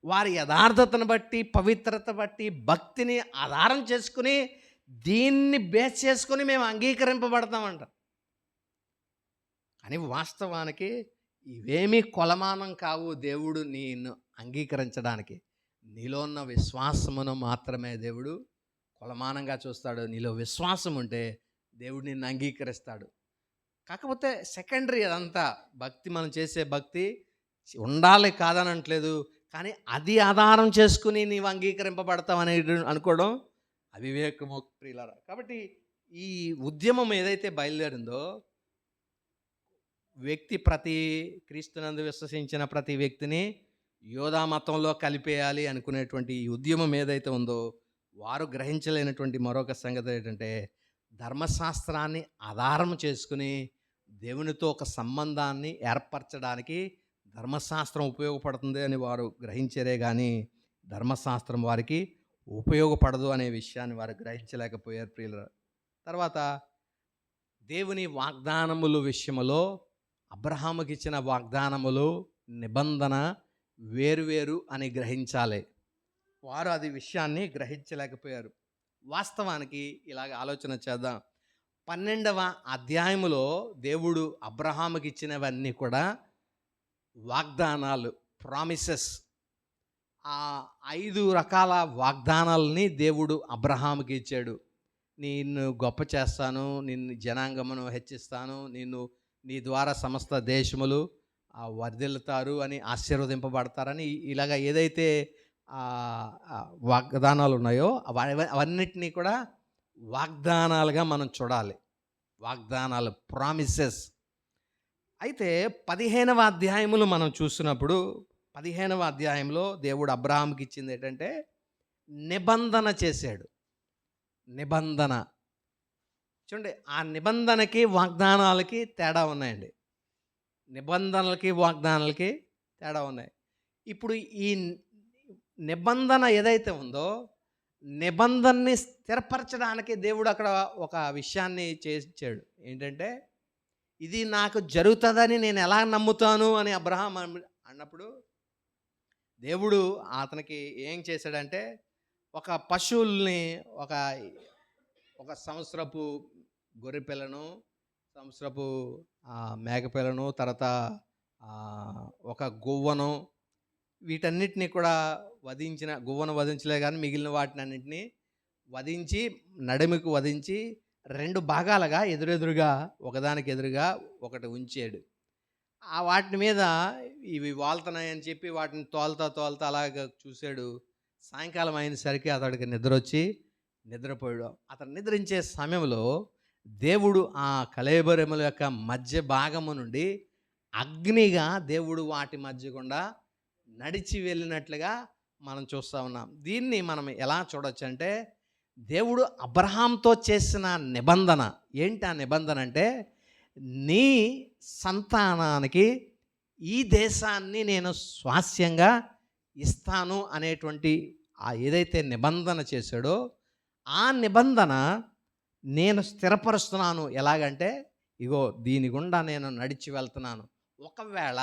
వారి యథార్థతను బట్టి, పవిత్రత బట్టి, భక్తిని ఆధారం చేసుకుని, దీన్ని బేస్ చేసుకుని మేము అంగీకరింపబడతామంట. కానీ వాస్తవానికి ఇవేమీ కొలమానం కావు దేవుడు నిన్ను అంగీకరించడానికి. నీలో ఉన్న విశ్వాసమును మాత్రమే దేవుడు కొలమానంగా చూస్తాడు. నీలో విశ్వాసం ఉంటే దేవుడు నిన్ను అంగీకరిస్తాడు. కాకపోతే సెకండరీ అదంతా. భక్తి, మనం చేసే భక్తి ఉండాలి కాదనట్లేదు, కానీ అది ఆధారం చేసుకుని నీవు అంగీకరింపబడతావు అనేది అనుకోవడం అవివేకము ప్రియులారా. కాబట్టి ఈ ఉద్యమం ఏదైతే బయలుదేరిందో, ప్రతి క్రీస్తునందు విశ్వసించిన ప్రతి వ్యక్తిని యోధా మతంలో కలిపేయాలి అనుకునేటువంటి ఈ ఉద్యమం ఏదైతే ఉందో, వారు గ్రహించలేనటువంటి మరొక సంగతి ఏంటంటే, ధర్మశాస్త్రాన్ని ఆధారం చేసుకుని దేవునితో ఒక సంబంధాన్ని ఏర్పరచడానికి ధర్మశాస్త్రం ఉపయోగపడుతుంది అని వారు గ్రహించరే కానీ ధర్మశాస్త్రం వారికి ఉపయోగపడదు అనే విషయాన్ని వారు గ్రహించలేకపోయారు ప్రియుల. తర్వాత దేవుని వాగ్దానముల విషయంలో అబ్రహాముకి ఇచ్చిన వాగ్దానములు, నిబంధన వేరువేరు అని గ్రహించాలి. వారు అది విషయాన్ని గ్రహించలేకపోయారు. వాస్తవానికి ఇలాగ ఆలోచన చేద్దాం. 12వ అధ్యాయములో దేవుడు అబ్రహాముకి ఇచ్చినవన్నీ కూడా వాగ్దానాలు, ప్రామిసెస్. ఆ 5 రకాల వాగ్దానాలని దేవుడు అబ్రహాముకి ఇచ్చాడు. నిన్ను గొప్ప చేస్తాను, నిన్ను జనాంగమును హెచ్చిస్తాను, నీ ద్వారా సమస్త దేశములు వర్ధిల్లుతారు అని, ఆశీర్వదింపబడతారని, ఇలాగ ఏదైతే వాగ్దానాలు ఉన్నాయో అవన్నిటినీ కూడా వాగ్దానాలుగా మనం చూడాలి. వాగ్దానాలు, ప్రామిసెస్. అయితే 15వ అధ్యాయములు మనం చూసినప్పుడు, 15వ అధ్యాయంలో దేవుడు అబ్రహాముకి ఇచ్చింది ఏంటంటే నిబంధన చేశాడు. నిబంధన చూడండి, ఆ నిబంధనకి వాగ్దానాలకి తేడా ఉన్నాయండి. నిబంధనలకి వాగ్దానాలకి తేడా ఉన్నాయి. ఇప్పుడు ఈ నిబంధన ఏదైతే ఉందో, నిబంధనని స్థిరపరచడానికి దేవుడు అక్కడ ఒక విషయాన్ని చేశాడు. ఏంటంటే, ఇది నాకు జరుగుతుందని నేను ఎలా నమ్ముతాను అని అబ్రహాం అన్నప్పుడు దేవుడు అతనికి ఏం చేశాడంటే, ఒక పశువుల్ని, ఒక సంవత్సరపు గొర్రె పిల్లను, సంవత్సరపు మేకపిల్లను, తర్వాత ఒక గువ్వను, వీటన్నిటిని కూడా గువ్వను వధించలే కానీ మిగిలిన వాటిని అన్నింటినీ వధించి, నడుముకు వధించి 2 భాగాలుగా ఎదురెదురుగా, ఒకదానికి ఎదురుగా ఒకటి ఉంచాడు. వాటి మీద ఇవి వాళ్తున్నాయని చెప్పి వాటిని తోలుతా అలాగ చూశాడు. సాయంకాలం అయినసరికి అతడికి నిద్రపోయాడు. అతను నిద్రించే సమయంలో దేవుడు ఆ కళేబరముల యొక్క మధ్య భాగము నుండి అగ్నిగా దేవుడు వాటి మధ్య గుండా నడిచి వెళ్ళినట్లుగా మనం చూస్తూ ఉన్నాం. దీన్ని మనం ఎలా చూడొచ్చు అంటే, దేవుడు అబ్రహాంతో చేసిన నిబంధన ఏంటి? ఆ నిబంధన అంటే, నీ సంతానానికి ఈ దేశాన్ని నేను స్వాస్యంగా ఇస్తాను అనేటువంటి ఏదైతే నిబంధన చేశాడో, ఆ నిబంధన నేను స్థిరపరుస్తున్నాను. ఎలాగంటే, ఇగో దీని గుండా నేను నడిచి వెళ్తున్నాను. ఒకవేళ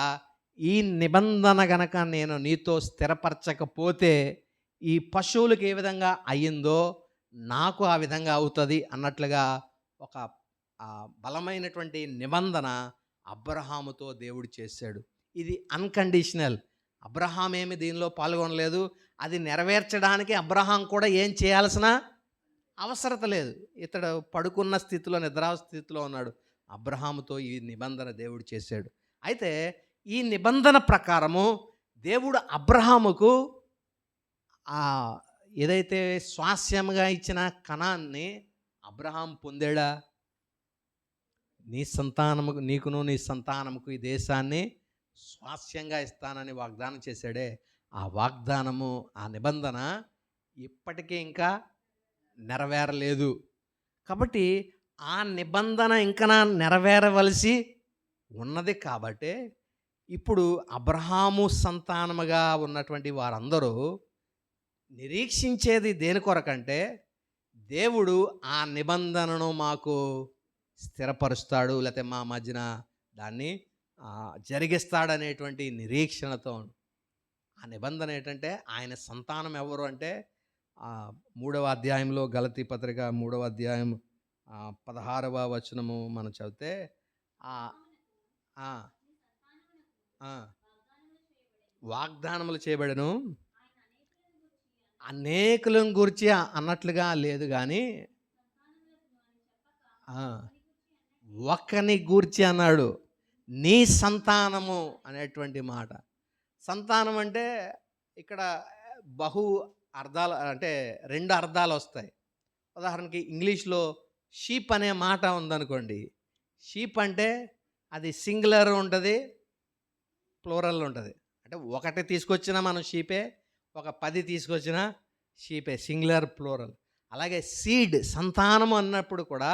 ఈ నిబంధన గనక నేను నీతో స్థిరపరచకపోతే ఈ పశువులకు ఏ విధంగా అయ్యిందో నాకు ఆ విధంగా అవుతుంది అన్నట్లుగా ఒక బలమైనటువంటి నిబంధన అబ్రహాముతో దేవుడు చేశాడు. ఇది అన్కండిషనల్. అబ్రహాం ఏమి దీనిలో పాల్గొనలేదు. అది నెరవేర్చడానికి అబ్రహాం కూడా ఏం చేయాల్సిన అవసరత లేదు. ఇతడు పడుకున్న స్థితిలో, నిద్రాస్థితిలో ఉన్నాడు. అబ్రహాముతో ఈ నిబంధన దేవుడు చేశాడు. అయితే ఈ నిబంధన ప్రకారము దేవుడు అబ్రహాముకు ఏదైతే స్వాస్యంగా ఇచ్చిన కనాన్ని అబ్రహాం పొందాడా? నీ సంతానముకు, నీకును నీ సంతానముకు ఈ దేశాన్ని స్వాస్యంగా ఇస్తానని వాగ్దానం చేశాడే, ఆ వాగ్దానము, ఆ నిబంధన ఇప్పటికీ ఇంకా నెరవేరలేదు. కాబట్టి ఆ నిబంధన ఇంకా నెరవేరవలసి ఉన్నది. కాబట్టి ఇప్పుడు అబ్రహాము సంతానముగా ఉన్నటువంటి వారందరూ నిరీక్షించేది దేని కొరకంటే, దేవుడు ఆ నిబంధనను మాకు స్థిరపరుస్తాడు, లేకపోతే మా మధ్యన దాన్ని జరిగిస్తాడనేటువంటి నిరీక్షణతో. ఆ నిబంధన ఏంటంటే, ఆయన సంతానం ఎవరు అంటే 3వ అధ్యాయంలో, గలతీ పత్రిక 3వ అధ్యాయం 16వ వచనము మనం చదివితే వాగ్దానములు చేయబడను, అనేకులను గూర్చి అన్నట్లుగా లేదు, కానీ ఒక్కని గూర్చి అన్నాడు, నీ సంతానము అనేటువంటి మాట. సంతానం అంటే ఇక్కడ బహు అర్థాలు, అంటే 2 అర్థాలు వస్తాయి. ఉదాహరణకి ఇంగ్లీష్లో షీప్ అనే మాట ఉందనుకోండి. షీప్ అంటే అది సింగులర్ ఉంటుంది, ప్లూరల్ ఉంటుంది. అంటే ఒకటి తీసుకొచ్చినా మనం షీపే, ఒక 10 తీసుకొచ్చినా షీపే, సింగులర్ ప్లూరల్. అలాగే సీడ్, సంతానము అన్నప్పుడు కూడా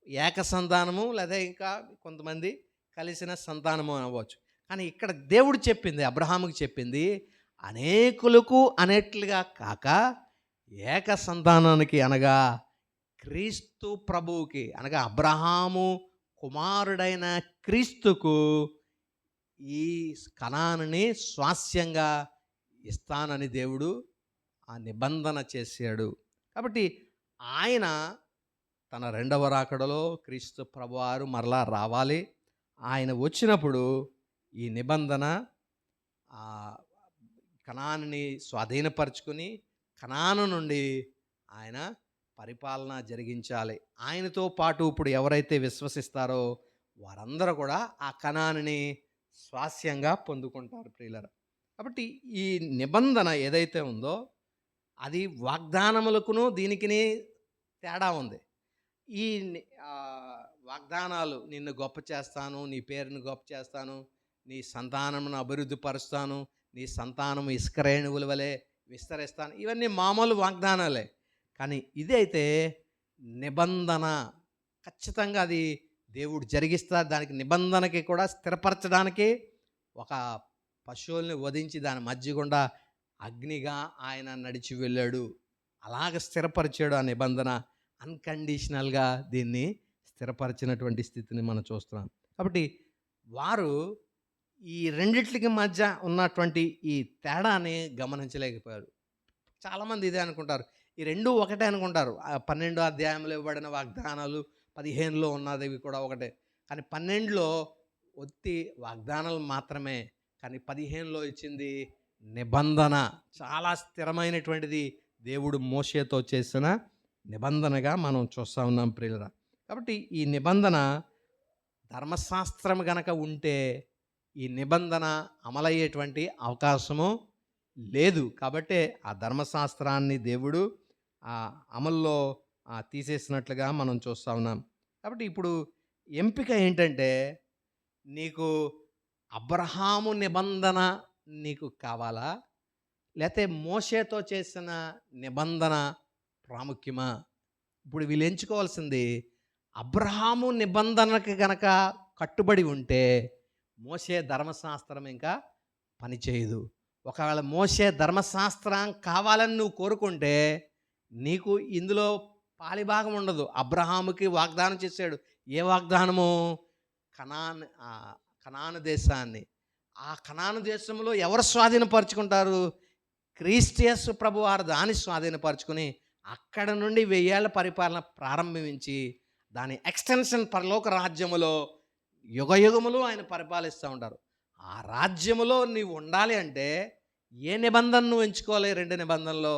ఏక సంతానము, లేదా ఇంకా కొంతమంది కలిసిన సంతానము అవ్వచ్చు. కానీ ఇక్కడ దేవుడు చెప్పింది, అబ్రహాముకి చెప్పింది అనేకులకు అనేట్లుగా కాక ఏక సంతానానికి, అనగా క్రీస్తు ప్రభువుకి, అనగా అబ్రహాము కుమారుడైన క్రీస్తుకు ఈ కనానుని స్వాస్యంగా ఇస్తానని దేవుడు ఆ నిబంధన చేశాడు. కాబట్టి ఆయన తన 2వ రాకడలో క్రీస్తు ప్రభువారు మరలా రావాలి. ఆయన వచ్చినప్పుడు ఈ నిబంధన కనానుని స్వాధీనపరుచుకుని కనాను నుండి ఆయన పరిపాలన జరిగించాలి. ఆయనతో పాటు ఇప్పుడు ఎవరైతే విశ్వసిస్తారో వారందరూ కూడా ఆ కనానుని స్వాస్యంగా పొందుకుంటారు ప్రియులారా. కాబట్టి ఈ నిబంధన ఏదైతే ఉందో అది వాగ్దానములకును దీనికిని తేడా ఉంది. ఈ వాగ్దానాలు, నిన్ను గొప్ప చేస్తాను, నీ పేరును గొప్ప చేస్తాను, నీ సంతానమును అభివృద్ధి పరుస్తాను, నీ సంతానము ఇసుక రేణువుల వలె విస్తరిస్తాను, ఇవన్నీ మామూలు వాగ్దానాలే. కానీ ఇదైతే నిబంధన, ఖచ్చితంగా అది దేవుడు జరిగిస్తారు. దానికి నిబంధనకి కూడా స్థిరపరచడానికి ఒక పశువుల్ని వధించి దాని మధ్య గుండా అగ్నిగా ఆయన నడిచి వెళ్ళాడు. అలాగ స్థిరపరిచాడు ఆ నిబంధన. అన్కండిషనల్గా దీన్ని స్థిరపరిచినటువంటి స్థితిని మనం చూస్తున్నాం. కాబట్టి వారు ఈ రెండిట్లకి మధ్య ఉన్నటువంటి ఈ తేడాని గమనించలేకపోయారు. చాలామంది ఇదే అనుకుంటారు, ఈ రెండు ఒకటే అనుకుంటారు. 12వ అధ్యాయంలో ఇవ్వబడిన వాగ్దానాలు 15లో ఉన్నది కూడా ఒకటే. కానీ 12లో ఒత్తి వాగ్దానాలు మాత్రమే, కానీ 15లో ఇచ్చింది నిబంధన. చాలా స్థిరమైనటువంటిది, దేవుడు మోషేతో చేసిన నిబంధనగా మనం చూస్తూ ఉన్నాం ప్రియులరా. కాబట్టి ఈ నిబంధన, ధర్మశాస్త్రం గనక ఉంటే ఈ నిబంధన అమలయ్యేటువంటి అవకాశము లేదు. కాబట్టే ఆ ధర్మశాస్త్రాన్ని దేవుడు అమల్లో తీసేసినట్లుగా మనం చూస్తూ ఉన్నాం. కాబట్టి ఇప్పుడు ఎంపిక ఏంటంటే, నీకు అబ్రహాము నిబంధన నీకు కావాలా, లేకపోతే మోషేతో చేసిన నిబంధన ప్రాముఖ్యమా? ఇప్పుడు వీళ్ళు ఎంచుకోవాల్సింది, అబ్రహాము నిబంధనకి గనక కట్టుబడి ఉంటే మోషే ధర్మశాస్త్రం ఇంకా పనిచేయదు. ఒకవేళ మోషే ధర్మశాస్త్రం కావాలని నువ్వు కోరుకుంటే నీకు ఇందులో పాలిభాగం ఉండదు. అబ్రహాముకి వాగ్దానం చేశాడు. ఏ వాగ్దానము? కనాను దేశాన్ని. ఆ కనాను దేశంలో ఎవరు స్వాధీనపరుచుకుంటారు? క్రీస్తు యేసు ప్రభువారు దాన్ని స్వాధీనపరుచుకుని అక్కడ నుండి 1000 ఏళ్ల పరిపాలన ప్రారంభించి దాని ఎక్స్టెన్షన్ పరలోక రాజ్యములో యుగయుగములు ఆయన పరిపాలిస్తూ ఉంటారు. ఆ రాజ్యములో నీవు ఉండాలి అంటే ఏ నిబంధన నువ్వు ఎంచుకోవాలి? 2 నిబంధనలో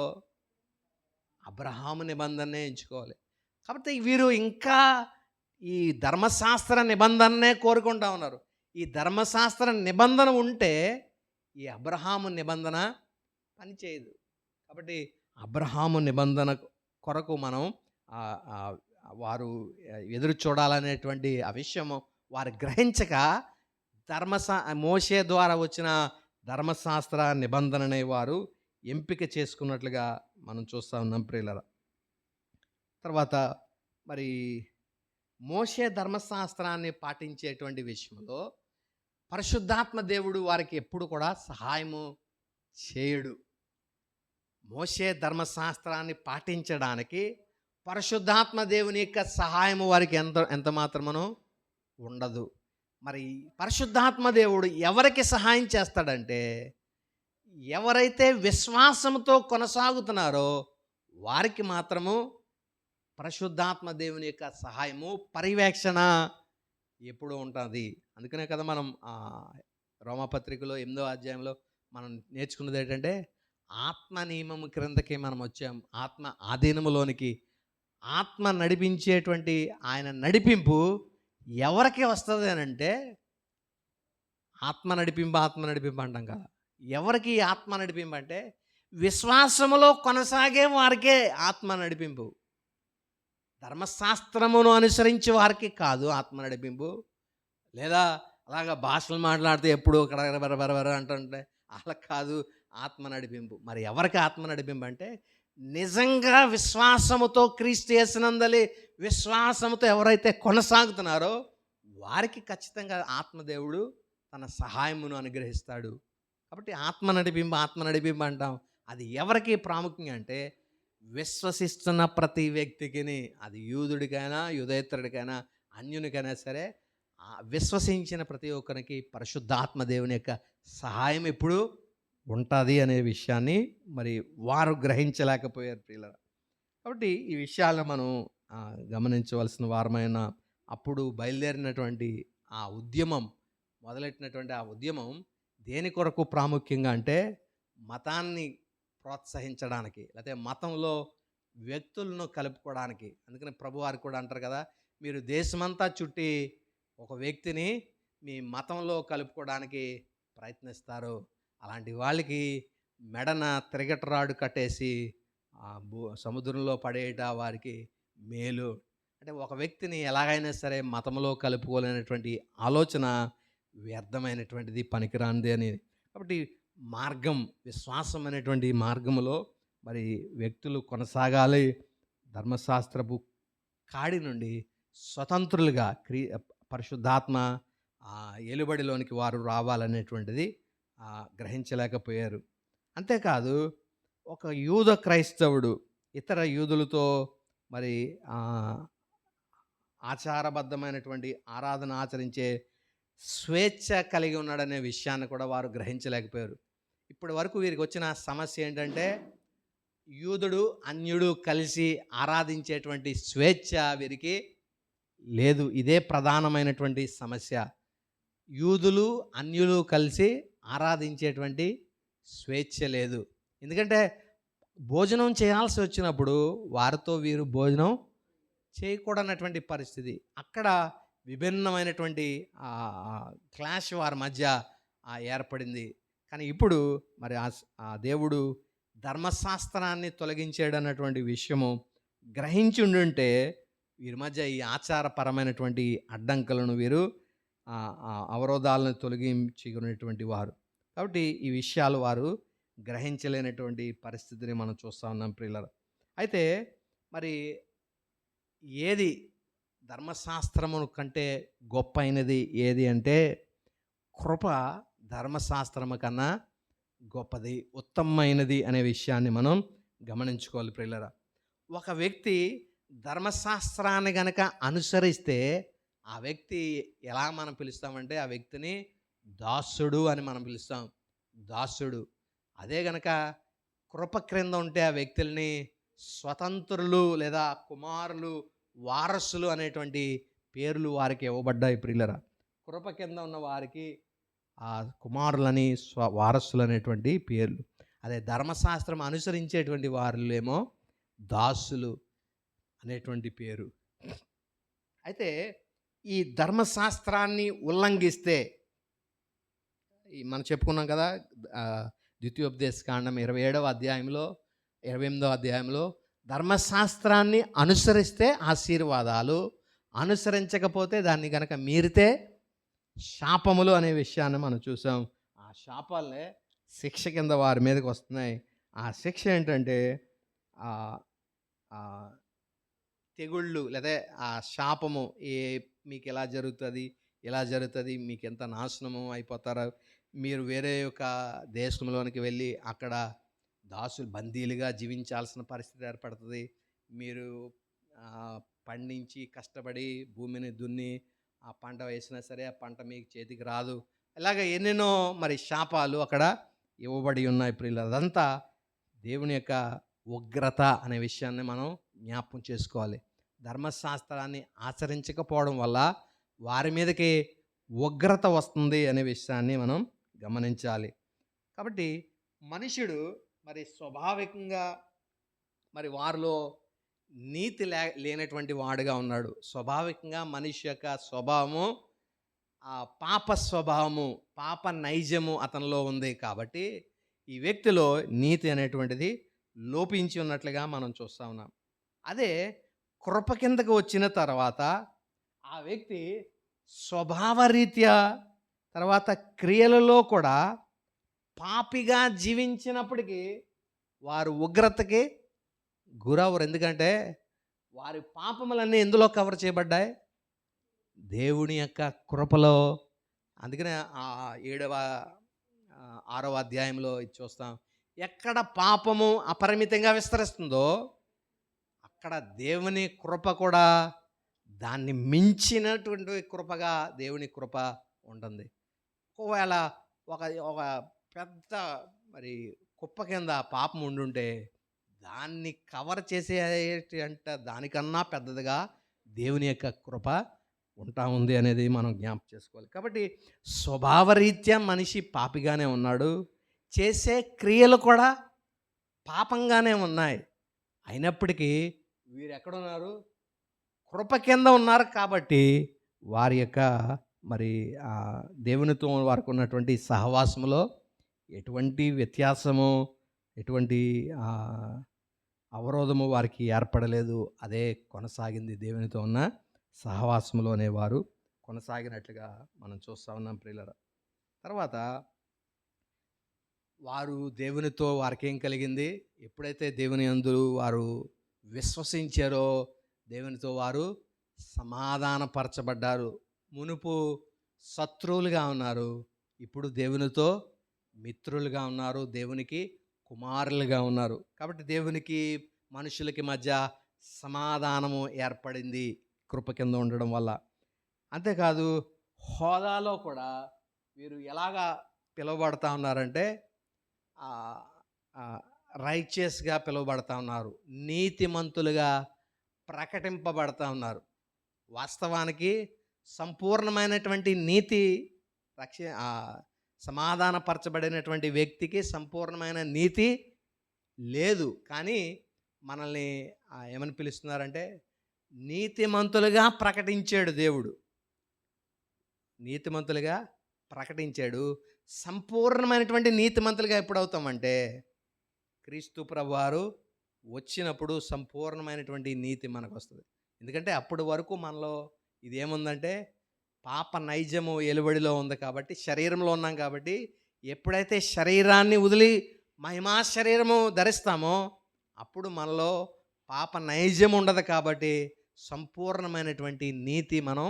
అబ్రహాము నిబంధననే ఎంచుకోవాలి. కాబట్టి వీరు ఇంకా ఈ ధర్మశాస్త్ర నిబంధననే కోరుకుంటా ఉన్నారు. ఈ ధర్మశాస్త్ర నిబంధన ఉంటే ఈ అబ్రహాము నిబంధన పనిచేయదు. కాబట్టి అబ్రహాము నిబంధన కొరకు మనం వారు ఎదురు చూడాలనేటువంటి ఆ విషయము వారు గ్రహించక మోషే ద్వారా వచ్చిన ధర్మశాస్త్ర నిబంధననే వారు ఎంపిక చేసుకున్నట్లుగా మనం చూస్తూ ఉన్నాం ప్రియులారా. తర్వాత మరి మోషే ధర్మశాస్త్రాన్ని పాటించేటువంటి విషయంలో పరిశుద్ధాత్మ దేవుడు వారికి ఎప్పుడు కూడా సహాయము చేయడు. మోషే ధర్మశాస్త్రాన్ని పాటించడానికి పరిశుద్ధాత్మ దేవుని యొక్క సహాయము వారికి ఎంత మాత్రమనో ఉండదు. మరి పరిశుద్ధాత్మ దేవుడు ఎవరికి సహాయం చేస్తాడంటే ఎవరైతే విశ్వాసంతో కొనసాగుతున్నారో వారికి మాత్రము పరిశుద్ధాత్మ దేవుని యొక్క సహాయము పర్యవేక్షణ ఎప్పుడూ ఉంటుంది. అందుకనే కదా మనం రోమాపత్రికలో 8వ అధ్యాయంలో మనం నేర్చుకున్నది ఏంటంటే ఆత్మ నియమము క్రిందకి మనం వచ్చాం. ఆత్మ ఆధీనములోనికి ఆత్మ నడిపించేటువంటి ఆయన నడిపింపు ఎవరికి వస్తుంది అని అంటే ఆత్మ నడిపింపు అంటాం కదా. ఎవరికి ఆత్మ నడిపింపు అంటే విశ్వాసములో కొనసాగే వారికే ఆత్మ నడిపింపు. ధర్మశాస్త్రమును అనుసరించి వారికి కాదు ఆత్మ నడిపింపు. లేదా అలాగా భాషలు మాట్లాడితే ఎప్పుడు బరబర అంటుంటే అలా కాదు ఆత్మ నడిపింపు. మరి ఎవరికి ఆత్మ నడిపింపు అంటే నిజంగా విశ్వాసముతో క్రీస్తు యేసునందలి విశ్వాసముతో ఎవరైతే కొనసాగుతున్నారో వారికి ఖచ్చితంగా ఆత్మదేవుడు తన సహాయమును అనుగ్రహిస్తాడు. కాబట్టి ఆత్మ నడిపింపు అంటాం. అది ఎవరికి ప్రాముఖ్యంగా అంటే విశ్వసిస్తున్న ప్రతి వ్యక్తికి, అది యూదుడికైనా యూదేతరుడికైనా అన్యునికైనా సరే, విశ్వసించిన ప్రతి ఒక్కరికి పరిశుద్ధాత్మ దేవుని యొక్క సహాయం ఎప్పుడు ఉంటుంది అనే విషయాన్ని మరి వారు గ్రహించలేకపోయారు ప్రియులారా. కాబట్టి ఈ విషయాలను మనం గమనించవలసిన వారమైన అప్పుడు బయలుదేరినటువంటి ఆ ఉద్యమం మొదలెట్టినటువంటి ఆ ఉద్యమం దేని కొరకు ప్రాముఖ్యంగా అంటే మతాన్ని ప్రోత్సహించడానికి, లేకపోతే మతంలో వ్యక్తులను కలుపుకోవడానికి. అందుకని ప్రభువారు కూడా అంటారు కదా, మీరు దేశమంతా చుట్టి ఒక వ్యక్తిని మీ మతంలో కలుపుకోవడానికి ప్రయత్నిస్తారు, అలాంటి వాళ్ళకి మెడన తిరగటరాడు కట్టేసి సముద్రంలో పడేయట వారికి మేలు. అంటే ఒక వ్యక్తిని ఎలాగైనా సరే మతంలో కలుపుకోలేనటువంటి ఆలోచన వ్యర్థమైనటువంటిది, పనికిరానిది అని. కాబట్టి మార్గం, విశ్వాసం అనేటువంటి మార్గంలో మరి వ్యక్తులు కొనసాగాలి. ధర్మశాస్త్రపు కాడి నుండి స్వతంత్రులుగా పరిశుద్ధాత్మ ఏలుబడిలోనికి వారు రావాలనేటువంటిది గ్రహించలేకపోయారు. అంతేకాదు ఒక యూద క్రైస్తవుడు ఇతర యూదులతో మరి ఆచారబద్ధమైనటువంటి ఆరాధన ఆచరించే స్వేచ్ఛ కలిగి ఉన్నాడనే విషయాన్ని కూడా వారు గ్రహించలేకపోయారు. ఇప్పటి వరకు వీరికి వచ్చిన సమస్య ఏంటంటే యూదుడు అన్యుడు కలిసి ఆరాధించేటువంటి స్వేచ్ఛ వీరికి లేదు. ఇదే ప్రధానమైనటువంటి సమస్య. యూదులు అన్యులు కలిసి ఆరాధించేటువంటి స్వేచ్ఛ లేదు. ఎందుకంటే భోజనం చేయాల్సి వచ్చినప్పుడు వారితో వీరు భోజనం చేయకూడనటువంటి పరిస్థితి. అక్కడ విభిన్నమైనటువంటి క్లాష్ వారి మధ్య ఏర్పడింది. కానీ ఇప్పుడు మరి ఆ దేవుడు ధర్మశాస్త్రాన్ని తొలగించాడన్నటువంటి విషయము గ్రహించి ఉండుంటే వీరి మధ్య ఈ ఆచారపరమైనటువంటి అడ్డంకులను వీరు అవరోధాలను తొలగించుకునేటువంటి వారు. కాబట్టి ఈ విషయాలు వారు గ్రహించలేనటువంటి పరిస్థితిని మనం చూస్తూ ఉన్నాం ప్రియులారా. అయితే మరి ఏది ధర్మశాస్త్రము కంటే గొప్ప అయినది ఏది అంటే కృప ధర్మశాస్త్రము కన్నా గొప్పది, ఉత్తమమైనది అనే విషయాన్ని మనం గమనించుకోవాలి ప్రియులారా. ఒక వ్యక్తి ధర్మశాస్త్రాన్ని గనక అనుసరిస్తే ఆ వ్యక్తి ఎలా మనం పిలుస్తామంటే ఆ వ్యక్తిని దాసుడు అని మనం పిలుస్తాం. దాసుడు. అదే గనక కృప క్రింద ఉంటే ఆ వ్యక్తుల్ని స్వతంత్రులు లేదా కుమారులు, వారసులు అనేటువంటి పేర్లు వారికి ఇవ్వబడ్డాయి ప్రియులరా. కృప కింద ఉన్న వారికి ఆ కుమారులని వారసులు అనేటువంటి పేర్లు. అదే ధర్మశాస్త్రం అనుసరించేటువంటి వారిలేమో దాసులు అనేటువంటి పేరు. అయితే ఈ ధర్మశాస్త్రాన్ని ఉల్లంఘిస్తే మనం చెప్పుకున్నాం కదా, ద్వితీయోపదేశకాండం 27వ అధ్యాయంలో 28వ అధ్యాయంలో ధర్మశాస్త్రాన్ని అనుసరిస్తే ఆశీర్వాదాలు, అనుసరించకపోతే దాన్ని కనుక మీరితే శాపములు అనే విషయాన్ని మనం చూసాం. ఆ శాపాలనే శిక్ష కింద వారి మీదకి వస్తున్నాయి. ఆ శిక్ష ఏంటంటే తెగుళ్ళు లేదా ఆ శాపము, మీకు ఎలా జరుగుతుంది, ఇలా జరుగుతుంది, మీకు ఎంత నాశనము అయిపోతారో, మీరు వేరే ఒక దేశంలోనికి వెళ్ళి అక్కడ బందీలుగా జీవించాల్సిన పరిస్థితి ఏర్పడుతుంది. మీరు పండించి కష్టపడి భూమిని దున్ని ఆ పంట వేసినా సరే ఆ పంట మీకు చేతికి రాదు. ఇలాగ ఎన్నెన్నో మరి శాపాలు అక్కడ ఇవ్వబడి ఉన్నాయి ప్రియులు. అదంతా దేవుని యొక్క ఉగ్రత అనే విషయాన్ని మనం జ్ఞాపకం చేసుకోవాలి. ధర్మశాస్త్రాన్ని ఆచరించకపోవడం వల్ల వారి మీదకి ఉగ్రత వస్తుంది అనే విషయాన్ని మనం గమనించాలి. కాబట్టి మనుషుడు మరి స్వాభావికంగా మరి వారిలో నీతి లేనటువంటి వాడుగా ఉన్నాడు. స్వాభావికంగా మనిషి యొక్క స్వభావము ఆ పాప స్వభావము, పాప నైజము అతనిలో ఉంది. కాబట్టి ఈ వ్యక్తిలో నీతి అనేటువంటిది లోపించి ఉన్నట్లుగా మనం చూస్తూ ఉన్నాం. అదే కృప కిందకు వచ్చిన తర్వాత ఆ వ్యక్తి స్వభావరీత్యా తర్వాత క్రియలలో కూడా పాపిగా జీవించినప్పటికీ వారు ఉగ్రతకి గురవరు. ఎందుకంటే వారి పాపములన్నీ ఎందులో కవర్ చేయబడ్డాయి? దేవుని యొక్క కృపలో. అందుకనే 6వ అధ్యాయంలో ఇది చూస్తాం. ఎక్కడ పాపము అపరిమితంగా విస్తరిస్తుందో అక్కడ దేవుని కృప కూడా దాన్ని మించినటువంటి కృపగా దేవుని కృప ఉంటుంది. ఒకవేళ ఒక పెద్ద మరి కుప్ప కింద పాపం ఉండుంటే దాన్ని కవర్ చేసే అంటే దానికన్నా పెద్దదిగా దేవుని యొక్క కృప ఉంటా ఉంది అనేది మనం జ్ఞాపకం చేసుకోవాలి. కాబట్టి స్వభావరీత్యా మనిషి పాపిగానే ఉన్నాడు, చేసే క్రియలు కూడా పాపంగానే ఉన్నాయి. అయినప్పటికీ వీరు ఎక్కడున్నారు? కృప కింద ఉన్నారు. కాబట్టి వారి యొక్క మరి దేవునితో వారికి ఉన్నటువంటి సహవాసములో ఎటువంటి వ్యత్యాసము, ఎటువంటి అవరోధము వారికి ఏర్పడలేదు. అదే కొనసాగింది. దేవునితో ఉన్న సహవాసములోనే వారు కొనసాగినట్లుగా మనం చూస్తూ ఉన్నాం ప్రియులారా. తర్వాత వారు దేవునితో వారికి ఏం కలిగింది? ఎప్పుడైతే దేవుని యందు వారు విశ్వసించారో దేవునితో వారు సమాధానపరచబడ్డారు. మునుపు శత్రువులుగా ఉన్నారు, ఇప్పుడు దేవునితో మిత్రులుగా ఉన్నారు, దేవునికి కుమారులుగా ఉన్నారు. కాబట్టి దేవునికి మనుషులకి మధ్య సమాధానము ఏర్పడింది కృప కింద ఉండడం వల్ల. అంతేకాదు హోదాలో కూడా వీరు ఎలాగా పిలువబడతా ఉన్నారంటే రైచియస్గా పిలువబడతా ఉన్నారు, నీతిమంతులుగా ప్రకటింపబడతా ఉన్నారు. వాస్తవానికి సంపూర్ణమైనటువంటి నీతి సమాధానపరచబడినటువంటి వ్యక్తికి సంపూర్ణమైన నీతి లేదు. కానీ మనల్ని ఏమని పిలుస్తున్నారంటే నీతిమంతులుగా ప్రకటించాడు దేవుడు. నీతిమంతులుగా ప్రకటించాడు. సంపూర్ణమైనటువంటి నీతిమంతులుగా ఎప్పుడు అవుతామంటే క్రీస్తు ప్రభువారు వచ్చినప్పుడు సంపూర్ణమైనటువంటి నీతి మనకు వస్తుంది. ఎందుకంటే అప్పటి వరకు మనలో ఇదేముందంటే పాప నైజము ఎలుబడిలో ఉంది. కాబట్టి శరీరంలో ఉన్నాం. కాబట్టి ఎప్పుడైతే శరీరాన్ని వదిలి మహిమా శరీరము ధరిస్తామో అప్పుడు మనలో పాప నైజం ఉండదు. కాబట్టి సంపూర్ణమైనటువంటి నీతి మనం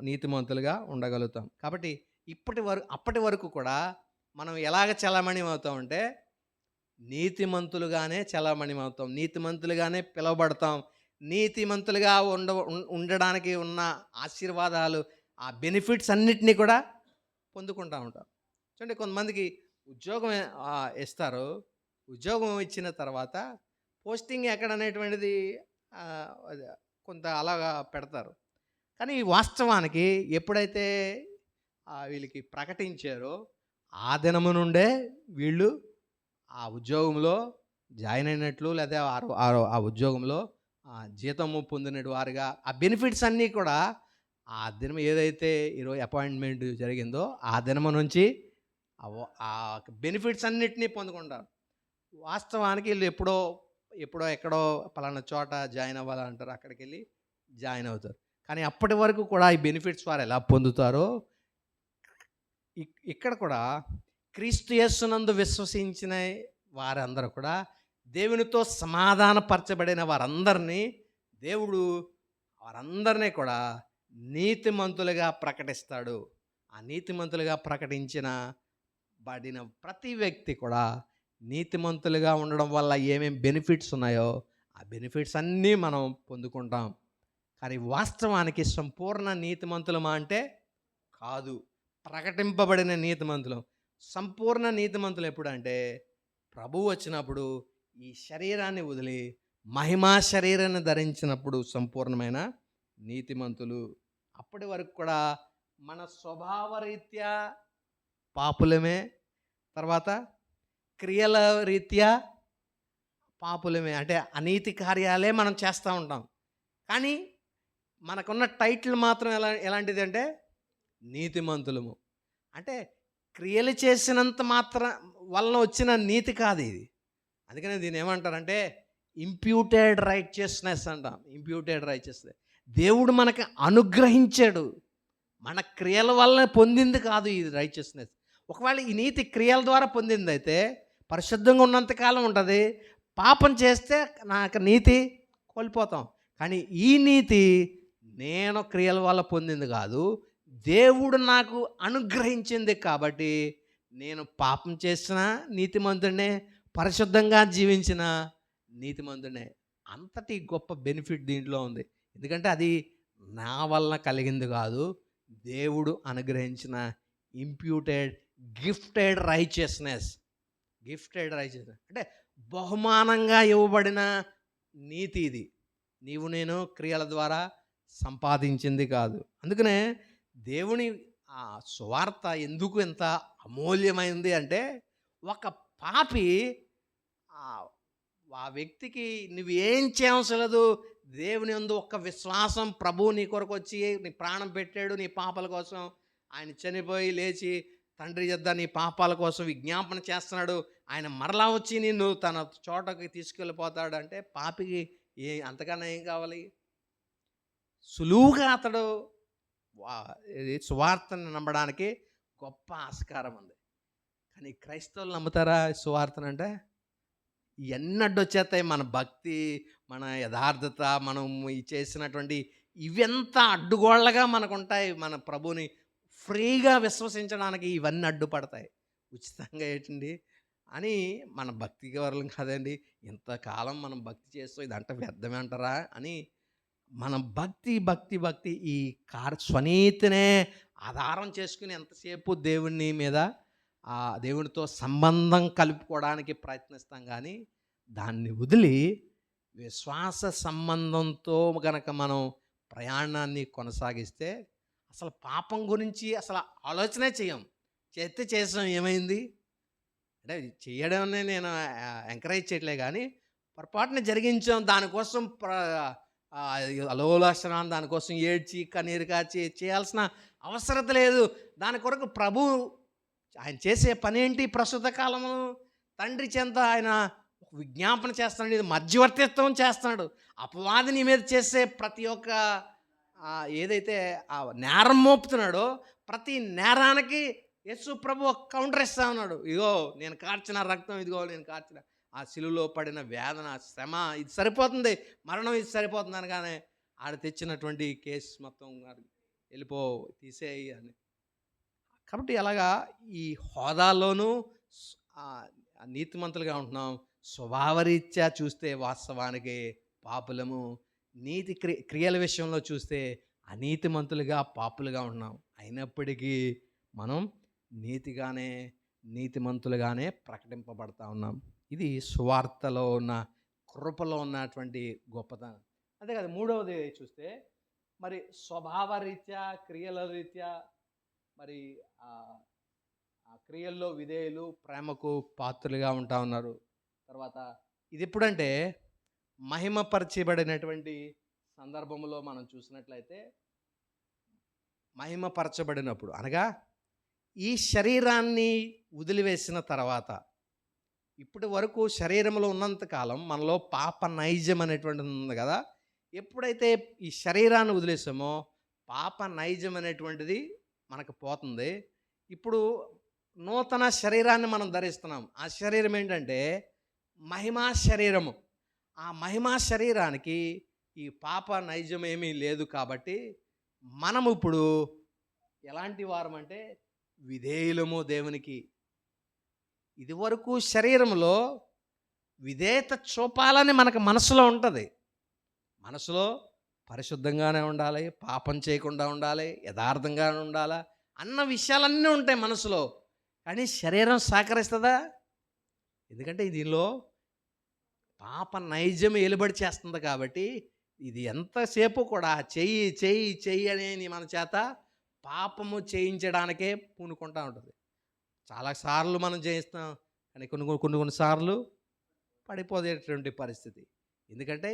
నీతిమంతులుగా ఉండగలుగుతాం. కాబట్టి అప్పటి వరకు కూడా మనం ఎలాగ చలామణి అవుతామంటే నీతిమంతులుగానే చలామణి అవుతాం, నీతిమంతులుగానే పిలువబడతాం. నీతిమంతులుగా ఉండడానికి ఉన్న ఆశీర్వాదాలు, ఆ బెనిఫిట్స్ అన్నిటినీ కూడా పొందుకుంటూ ఉంటాం. చూడండి, కొంతమందికి ఉద్యోగం ఇస్తారు, ఉద్యోగం ఇచ్చిన తర్వాత పోస్టింగ్ ఎక్కడనేటువంటిది అది కొంత అలాగా పెడతారు. కానీ వాస్తవానికి ఎప్పుడైతే వీళ్ళకి ప్రకటించారో ఆ దినము నుండే వీళ్ళు ఆ ఉద్యోగంలో జాయిన్ అయినట్లు లేదా ఆ ఉద్యోగంలో జీతము పొందిన వారుగా ఆ బెనిఫిట్స్ అన్నీ కూడా ఆ దినం ఏదైతే ఈరోజు అపాయింట్మెంట్ జరిగిందో ఆ దినము నుంచి ఆ బెనిఫిట్స్ అన్నిటినీ పొందుకుంటారు. వాస్తవానికి వీళ్ళు ఎప్పుడో ఎక్కడో పలానా చోట జాయిన్ అవ్వాలంటారు. అక్కడికెళ్ళి జాయిన్ అవుతారు. కానీ అప్పటి వరకు కూడా ఈ బెనిఫిట్స్ వారు ఎలా పొందుతారో ఇక్కడ కూడా క్రీస్తు యేసునందు విశ్వసించిన వారందరూ కూడా దేవునితో సమాధానపరచబడిన వారందరినీ దేవుడు వారందరినీ కూడా నీతిమంతులుగా ప్రకటిస్తాడు. ఆ నీతిమంతులుగా బడిన ప్రతి వ్యక్తి కూడా నీతిమంతులుగా ఉండడం వల్ల ఏమేమి బెనిఫిట్స్ ఉన్నాయో ఆ బెనిఫిట్స్ అన్నీ మనం పొందుకుంటాం. కానీ వాస్తవానికి సంపూర్ణ నీతిమంతులమా అంటే కాదు. ప్రకటింపబడిన నీతిమంతులం. సంపూర్ణ నీతిమంతులు ఎప్పుడంటే ప్రభువు వచ్చినప్పుడు ఈ శరీరాన్ని వదిలి మహిమా శరీరాన్ని ధరించినప్పుడు సంపూర్ణమైన నీతిమంతులు. అప్పటి వరకు కూడా మన స్వభావరీత్యా పాపులమే, తర్వాత క్రియల రీత్యా పాపులమే, అంటే అనీతి కార్యాలే మనం చేస్తూ ఉంటాం. కానీ మనకున్న టైటిల్ మాత్రం ఎలాంటిది అంటే నీతిమంతులము. అంటే క్రియలు చేసినంత మాత్రం వలన వచ్చిన నీతి కాదు ఇది. అందుకనే దీన్ని ఏమంటారంటే ఇంప్యూటెడ్ రైచియస్నెస్ అంటాం. ఇంప్యూటెడ్ రైచియస్నెస్ దేవుడు మనకు అనుగ్రహించాడు, మన క్రియల వల్ల పొందింది కాదు ఈ రైచియస్నెస్. ఒకవేళ ఈ నీతి క్రియల ద్వారా పొందింది అయితే పరిశుద్ధంగా ఉన్నంతకాలం ఉంటుంది. పాపం చేస్తే నాకు నీతి కోల్పోతాం. కానీ ఈ నీతి నేను క్రియల వల్ల పొందింది కాదు, దేవుడు నాకు అనుగ్రహించింది. కాబట్టి నేను పాపం చేసిన నీతిమంతుడినే, పరిశుద్ధంగా జీవించిన నీతిమంతుడినే. అంతటి గొప్ప బెనిఫిట్ దీంట్లో ఉంది. ఎందుకంటే అది నా వలన కలిగింది కాదు, దేవుడు అనుగ్రహించిన imputed gifted righteousness. Gifted righteousness అంటే బహుమానంగా ఇవ్వబడిన నీతి ఇది. నీవు నేను క్రియల ద్వారా సంపాదించింది కాదు. అందుకనే దేవుని ఆ సువార్త ఎందుకు ఎంత అమూల్యమైంది అంటే ఒక పాపి ఆ వ్యక్తికి నువ్వు ఏం చేయవసరం లేదు, దేవుని యందు ఒక్క విశ్వాసం, ప్రభువు నీ కొరకు వచ్చి నీ ప్రాణం పెట్టాడు నీ పాపాల కోసం, ఆయన చనిపోయి లేచి తండ్రి యొద్ద నీ పాపాల కోసం విజ్ఞాపన చేస్తున్నాడు, ఆయన మరలా వచ్చి నిన్ను తన చోటకి తీసుకెళ్ళిపోతాడు అంటే పాపికి అంతకన్నా ఏం కావాలి? సులువుగా అతడు సువార్తను నమ్మడానికి గొప్ప ఆస్కారం ఉంది. కానీ క్రైస్తవులు నమ్ముతారా సువార్తను? అంటే ఎన్నడ్డు వచ్చేస్తాయి. మన భక్తి, మన యథార్థత, మనం చేసినటువంటి ఇవెంత అడ్డుగోళ్ళగా మనకుంటాయి. మన ప్రభుని ఫ్రీగా విశ్వసించడానికి ఇవన్నీ అడ్డుపడతాయి. ఉచితంగా ఏంటండి అని మన భక్తికి వరలం కాదండి, ఇంతకాలం మనం భక్తి చేస్తూ ఇదంటే వ్యర్థమే అంటారా అని మనం భక్తి ఈ స్వనీతినే ఆధారం చేసుకుని ఎంతసేపు దేవుని మీద ఆ దేవునితో సంబంధం కలుపుకోవడానికి ప్రయత్నిస్తాం. కానీ దాన్ని వదిలి విశ్వాస సంబంధంతో గనక మనం ప్రయాణాన్ని కొనసాగిస్తే అసలు పాపం గురించి అసలు ఆలోచనే చేయం. చేసాం ఏమైంది అంటే చేయడాన్ని నేను ఎంకరేజ్ చేయట్లే, కానీ పొరపాటున జరిగించాం, దానికోసం అలోలాసనాన్ని దానికోసం ఏడ్చి కన్నీరు కాచి చేయాల్సిన అవసరం లేదు. దాని కొరకు ప్రభు ఆయన చేసే పని ఏంటి? ప్రస్తుత కాలము తండ్రి చెంత ఆయన విజ్ఞాపన చేస్తున్నాడు, ఇది మధ్యవర్తిత్వం చేస్తున్నాడు. అపవాదిని మీద చేసే ప్రతి ఒక్క ఏదైతే నేరం మోపుతున్నాడో ప్రతి నేరానికి యేసు ప్రభు కౌంటర్ ఇస్తా ఉన్నాడు. ఇదిగో నేను కార్చిన రక్తం, ఇదిగో నేను కార్చిన ఆ శిలువలో పడిన వేదన, శ్రమ ఇది సరిపోతుంది, మరణం ఇది సరిపోతుంది అనగానే ఆడ తెచ్చినటువంటి కేసు మొత్తం తీసేయి అని. కాబట్టి అలాగా ఈ హోదాలోనూ నీతిమంతులుగా ఉంటున్నాం, స్వభావరీత్యా చూస్తే వాస్తవానికి పాపులము, నీతి క్రియల విషయంలో చూస్తే అనీతిమంతులుగా పాపులుగా ఉన్నాం. అయినప్పటికీ మనం నీతిమంతులుగానే ప్రకటింపబడతా ఉన్నాం. ఇది సువార్తలో ఉన్న కృపలో ఉన్నటువంటి గొప్పతనం. అంతే కాదు, మూడవది చూస్తే మరి స్వభావ రీత్యా, క్రియల రీత్యా మరి ఆహ్, ఆ క్రియల్లో విధేయులు, ప్రేమకు పాత్రులుగా ఉంటా ఉన్నారు. తర్వాత ఇదెప్పుడంటే మహిమపరచబడినటువంటి సందర్భంలో మనం చూసినట్లయితే, మహిమపరచబడినప్పుడు అనగా ఈ శరీరాన్ని వదిలివేసిన తర్వాత, ఇప్పటి వరకు శరీరంలో ఉన్నంత కాలం మనలో పాప నైజం అనేటువంటిది ఉంది కదా. ఎప్పుడైతే ఈ శరీరాన్ని వదిలేసామో పాప నైజం అనేటువంటిది మనకు పోతుంది. ఇప్పుడు నూతన శరీరాన్ని మనం ధరిస్తున్నాం. ఆ శరీరం ఏంటంటే మహిమా శరీరము. ఆ మహిమా శరీరానికి ఈ పాప నైజం ఏమీ లేదు కాబట్టి మనము ఇప్పుడు ఎలాంటి వారమంటే విధేయులము దేవునికి. ఇదివరకు శరీరంలో విధేయత చూపాలని మనకు మనసులో ఉంటుంది. మనసులో పరిశుద్ధంగానే ఉండాలి, పాపం చేయకుండా ఉండాలి, యథార్థంగానే ఉండాలా అన్న విషయాలన్నీ ఉంటాయి మనసులో. కానీ శరీరం సహకరిస్తుందా? ఎందుకంటే దీనిలో పాప నైజం ఏలుబడి చేస్తుంది కాబట్టి ఇది ఎంతసేపు కూడా చెయ్యి చెయ్యి చెయ్యి అని మన చేత పాపము చేయించడానికే పూనుకుంటూ ఉంటుంది. చాలాసార్లు మనం చేయిస్తాం, కానీ కొన్నిసార్లు పడిపోయేటువంటి పరిస్థితి. ఎందుకంటే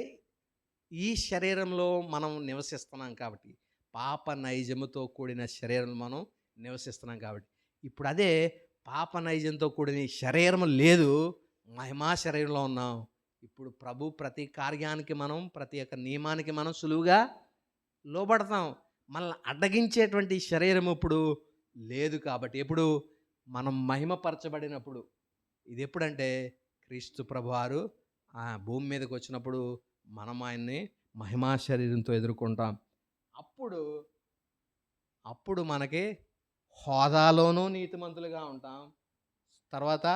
ఈ శరీరంలో మనం నివసిస్తున్నాం కాబట్టి, పాప నైజముతో కూడిన శరీరం మనం నివసిస్తున్నాం కాబట్టి, ఇప్పుడు అదే పాప నైజంతో కూడిన శరీరం లేదు, మహిమా శరీరంలో ఉన్నాం. ఇప్పుడు ప్రభు ప్రతి కార్యానికి మనం, ప్రతి ఒక్క నియమానికి మనం సులువుగా లోబడతాం. మనల్ని అడ్డగించేటువంటి శరీరం ఇప్పుడు లేదు కాబట్టి, ఎప్పుడు మనం మహిమపరచబడినప్పుడు. ఇది ఎప్పుడంటే క్రీస్తు ప్రభువారు భూమి మీదకి వచ్చినప్పుడు మనం ఆయన్ని మహిమా శరీరంతో ఎదుర్కొంటాం. అప్పుడు మనకి హోదాలోనూ నీతిమంతులుగా ఉంటాం. తర్వాత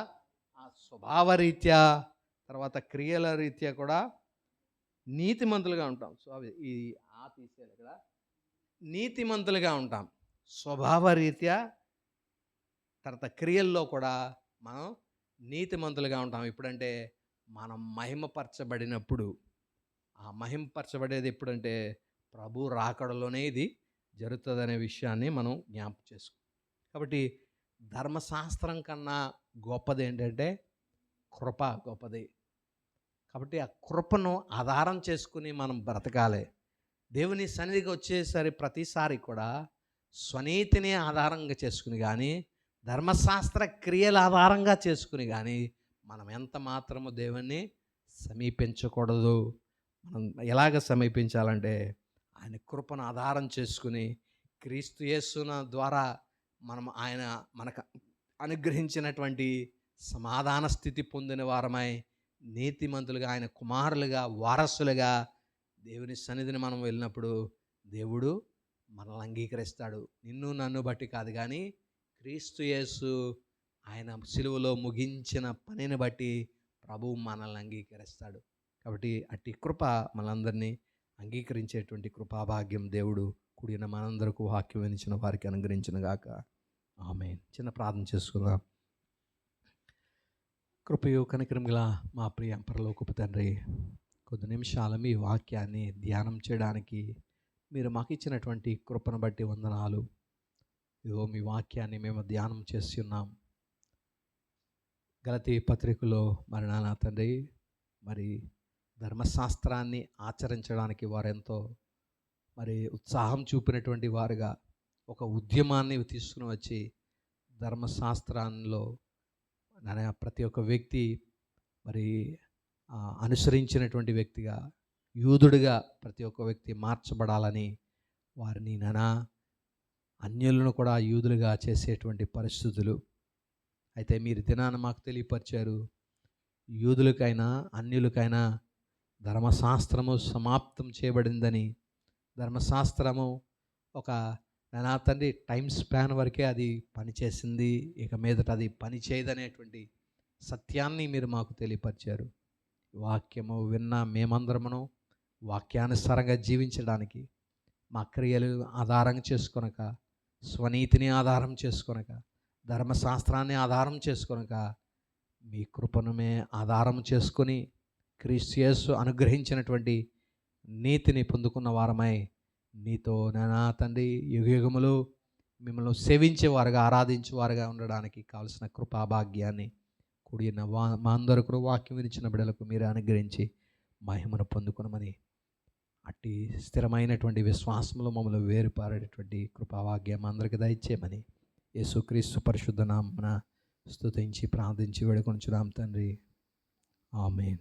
ఆ స్వభావ రీత్యా, తర్వాత క్రియల రీత్యా కూడా నీతిమంతులుగా ఉంటాం. సో అవి ఈ తీసేయాలి కదా, నీతిమంతులుగా ఉంటాం స్వభావ రీత్యా. తర్వాత క్రియల్లో కూడా మనం నీతిమంతులుగా ఉంటాం. ఇప్పుడంటే మనం మహిమపరచబడినప్పుడు. ఆ మహిమపరచబడేది ఎప్పుడంటే ప్రభు రాకడలోనే ఇది జరుగుతుందనే విషయాన్ని మనం జ్ఞాపకం చేసుకో. కాబట్టి ధర్మశాస్త్రం కన్నా గొప్పది ఏంటంటే కృప గొప్పది. కాబట్టి ఆ కృపను ఆధారం చేసుకుని మనం బ్రతకాలి. దేవుని సన్నిధికి వచ్చేసరి ప్రతిసారి కూడా స్వనీతిని ఆధారంగా చేసుకుని కానీ, ధర్మశాస్త్ర క్రియల ఆధారంగా చేసుకుని కానీ మనం ఎంత మాత్రము దేవుణ్ణి సమీపించకూడదు. మనం ఎలాగ సమీపించాలంటే ఆయన కృపను ఆధారం చేసుకుని, క్రీస్తు యేసున ద్వారా మనం ఆయన మనకు అనుగ్రహించినటువంటి సమాధాన స్థితి పొందిన వారమై నీతిమంతులుగా, ఆయన కుమారులుగా, వారసులుగా దేవుని సన్నిధిని మనం వెళ్ళినప్పుడు దేవుడు మనల్ని అంగీకరిస్తాడు. నిన్ను నన్ను బట్టి కాదు, కానీ క్రీస్తు యేసు ఆయన సిలువలో ముగించిన పనిని బట్టి ప్రభువు మనల్ని అంగీకరిస్తాడు. కాబట్టి అట్టి కృప మనందరినీ అంగీకరించేటువంటి కృపాభాగ్యం దేవుడు కూడిన మనందరికీ వాక్యం వినిచిన వారికి అనుగ్రహించిన గాక. ఆమేన్. చిన్న ప్రార్థన చేసుకుందాం. కృపయు కనికరం గల మా ప్రియ పరలోకపు తండ్రి, కొద్ది నిమిషాలు మీ వాక్యాన్ని ధ్యానం చేయడానికి మీరు మాకు ఇచ్చినటువంటి కృపను బట్టి వందనాలు. ఇదిగో మీ వాక్యాన్ని మేము ధ్యానం చేసి ఉన్నాం. గలతీ పత్రికలో మరి నాన్న తండ్రి, మరి ధర్మశాస్త్రాన్ని ఆచరించడానికి వారెంతో మరి ఉత్సాహం చూపినటువంటి వారుగా ఒక ఉద్యమాన్ని తీసుకుని వచ్చి ధర్మశాస్త్రంలో ప్రతి ఒక్క వ్యక్తి మరి అనుసరించినటువంటి వ్యక్తిగా, యూదుడిగా ప్రతి ఒక్క వ్యక్తి మార్చబడాలని వారిని అన్యులను కూడా యూదులుగా చేసేటువంటి పరిస్థితులు. అయితే మీరు దినాన్ని మాకు తెలియపరిచారు, యూదులకైనా అన్యులకైనా ధర్మశాస్త్రము సమాప్తం చేయబడిందని, ధర్మశాస్త్రము ఒక నా తండ్రి టైం స్పాన్ వరకే అది పనిచేసింది, ఇక మీదట అది పని చేయదనేటువంటి సత్యాన్ని మీరు మాకు తెలియపరిచారు. వాక్యము విన్న మేమందరమును వాక్యానుసారంగా జీవించడానికి మా క్రియలు ఆధారం చేసుకొనక, స్వనీతిని ఆధారం చేసుకొనక, ధర్మశాస్త్రాన్ని ఆధారం చేసుకొనక మీ కృపను ఆధారం చేసుకొని క్రీస్తు యేసు అనుగ్రహించినటువంటి నీతిని పొందుకున్న వారమై నీతో నా తండ్రి యుగయుగములు మిమ్మల్ని సేవించేవారుగా ఆరాధించేవారుగా ఉండడానికి కావలసిన కృపాభాగ్యాన్ని కూడిన మా అందరికీ వాక్యం వినిచిన బిడ్డలకు మీరు అనుగ్రహించి మహిమను పొందుకునమని, అట్టి స్థిరమైనటువంటి విశ్వాసంలో మమ్మల్ని వేరుపారేటటువంటి కృపాభాగ్యం అందరికీ దయచేయమని యేసుక్రీస్తు పరిశుద్ధ నామమున స్తుతించి ప్రార్థించి వేడుకొనుచున్నాం తండ్రి. ఆమేన్.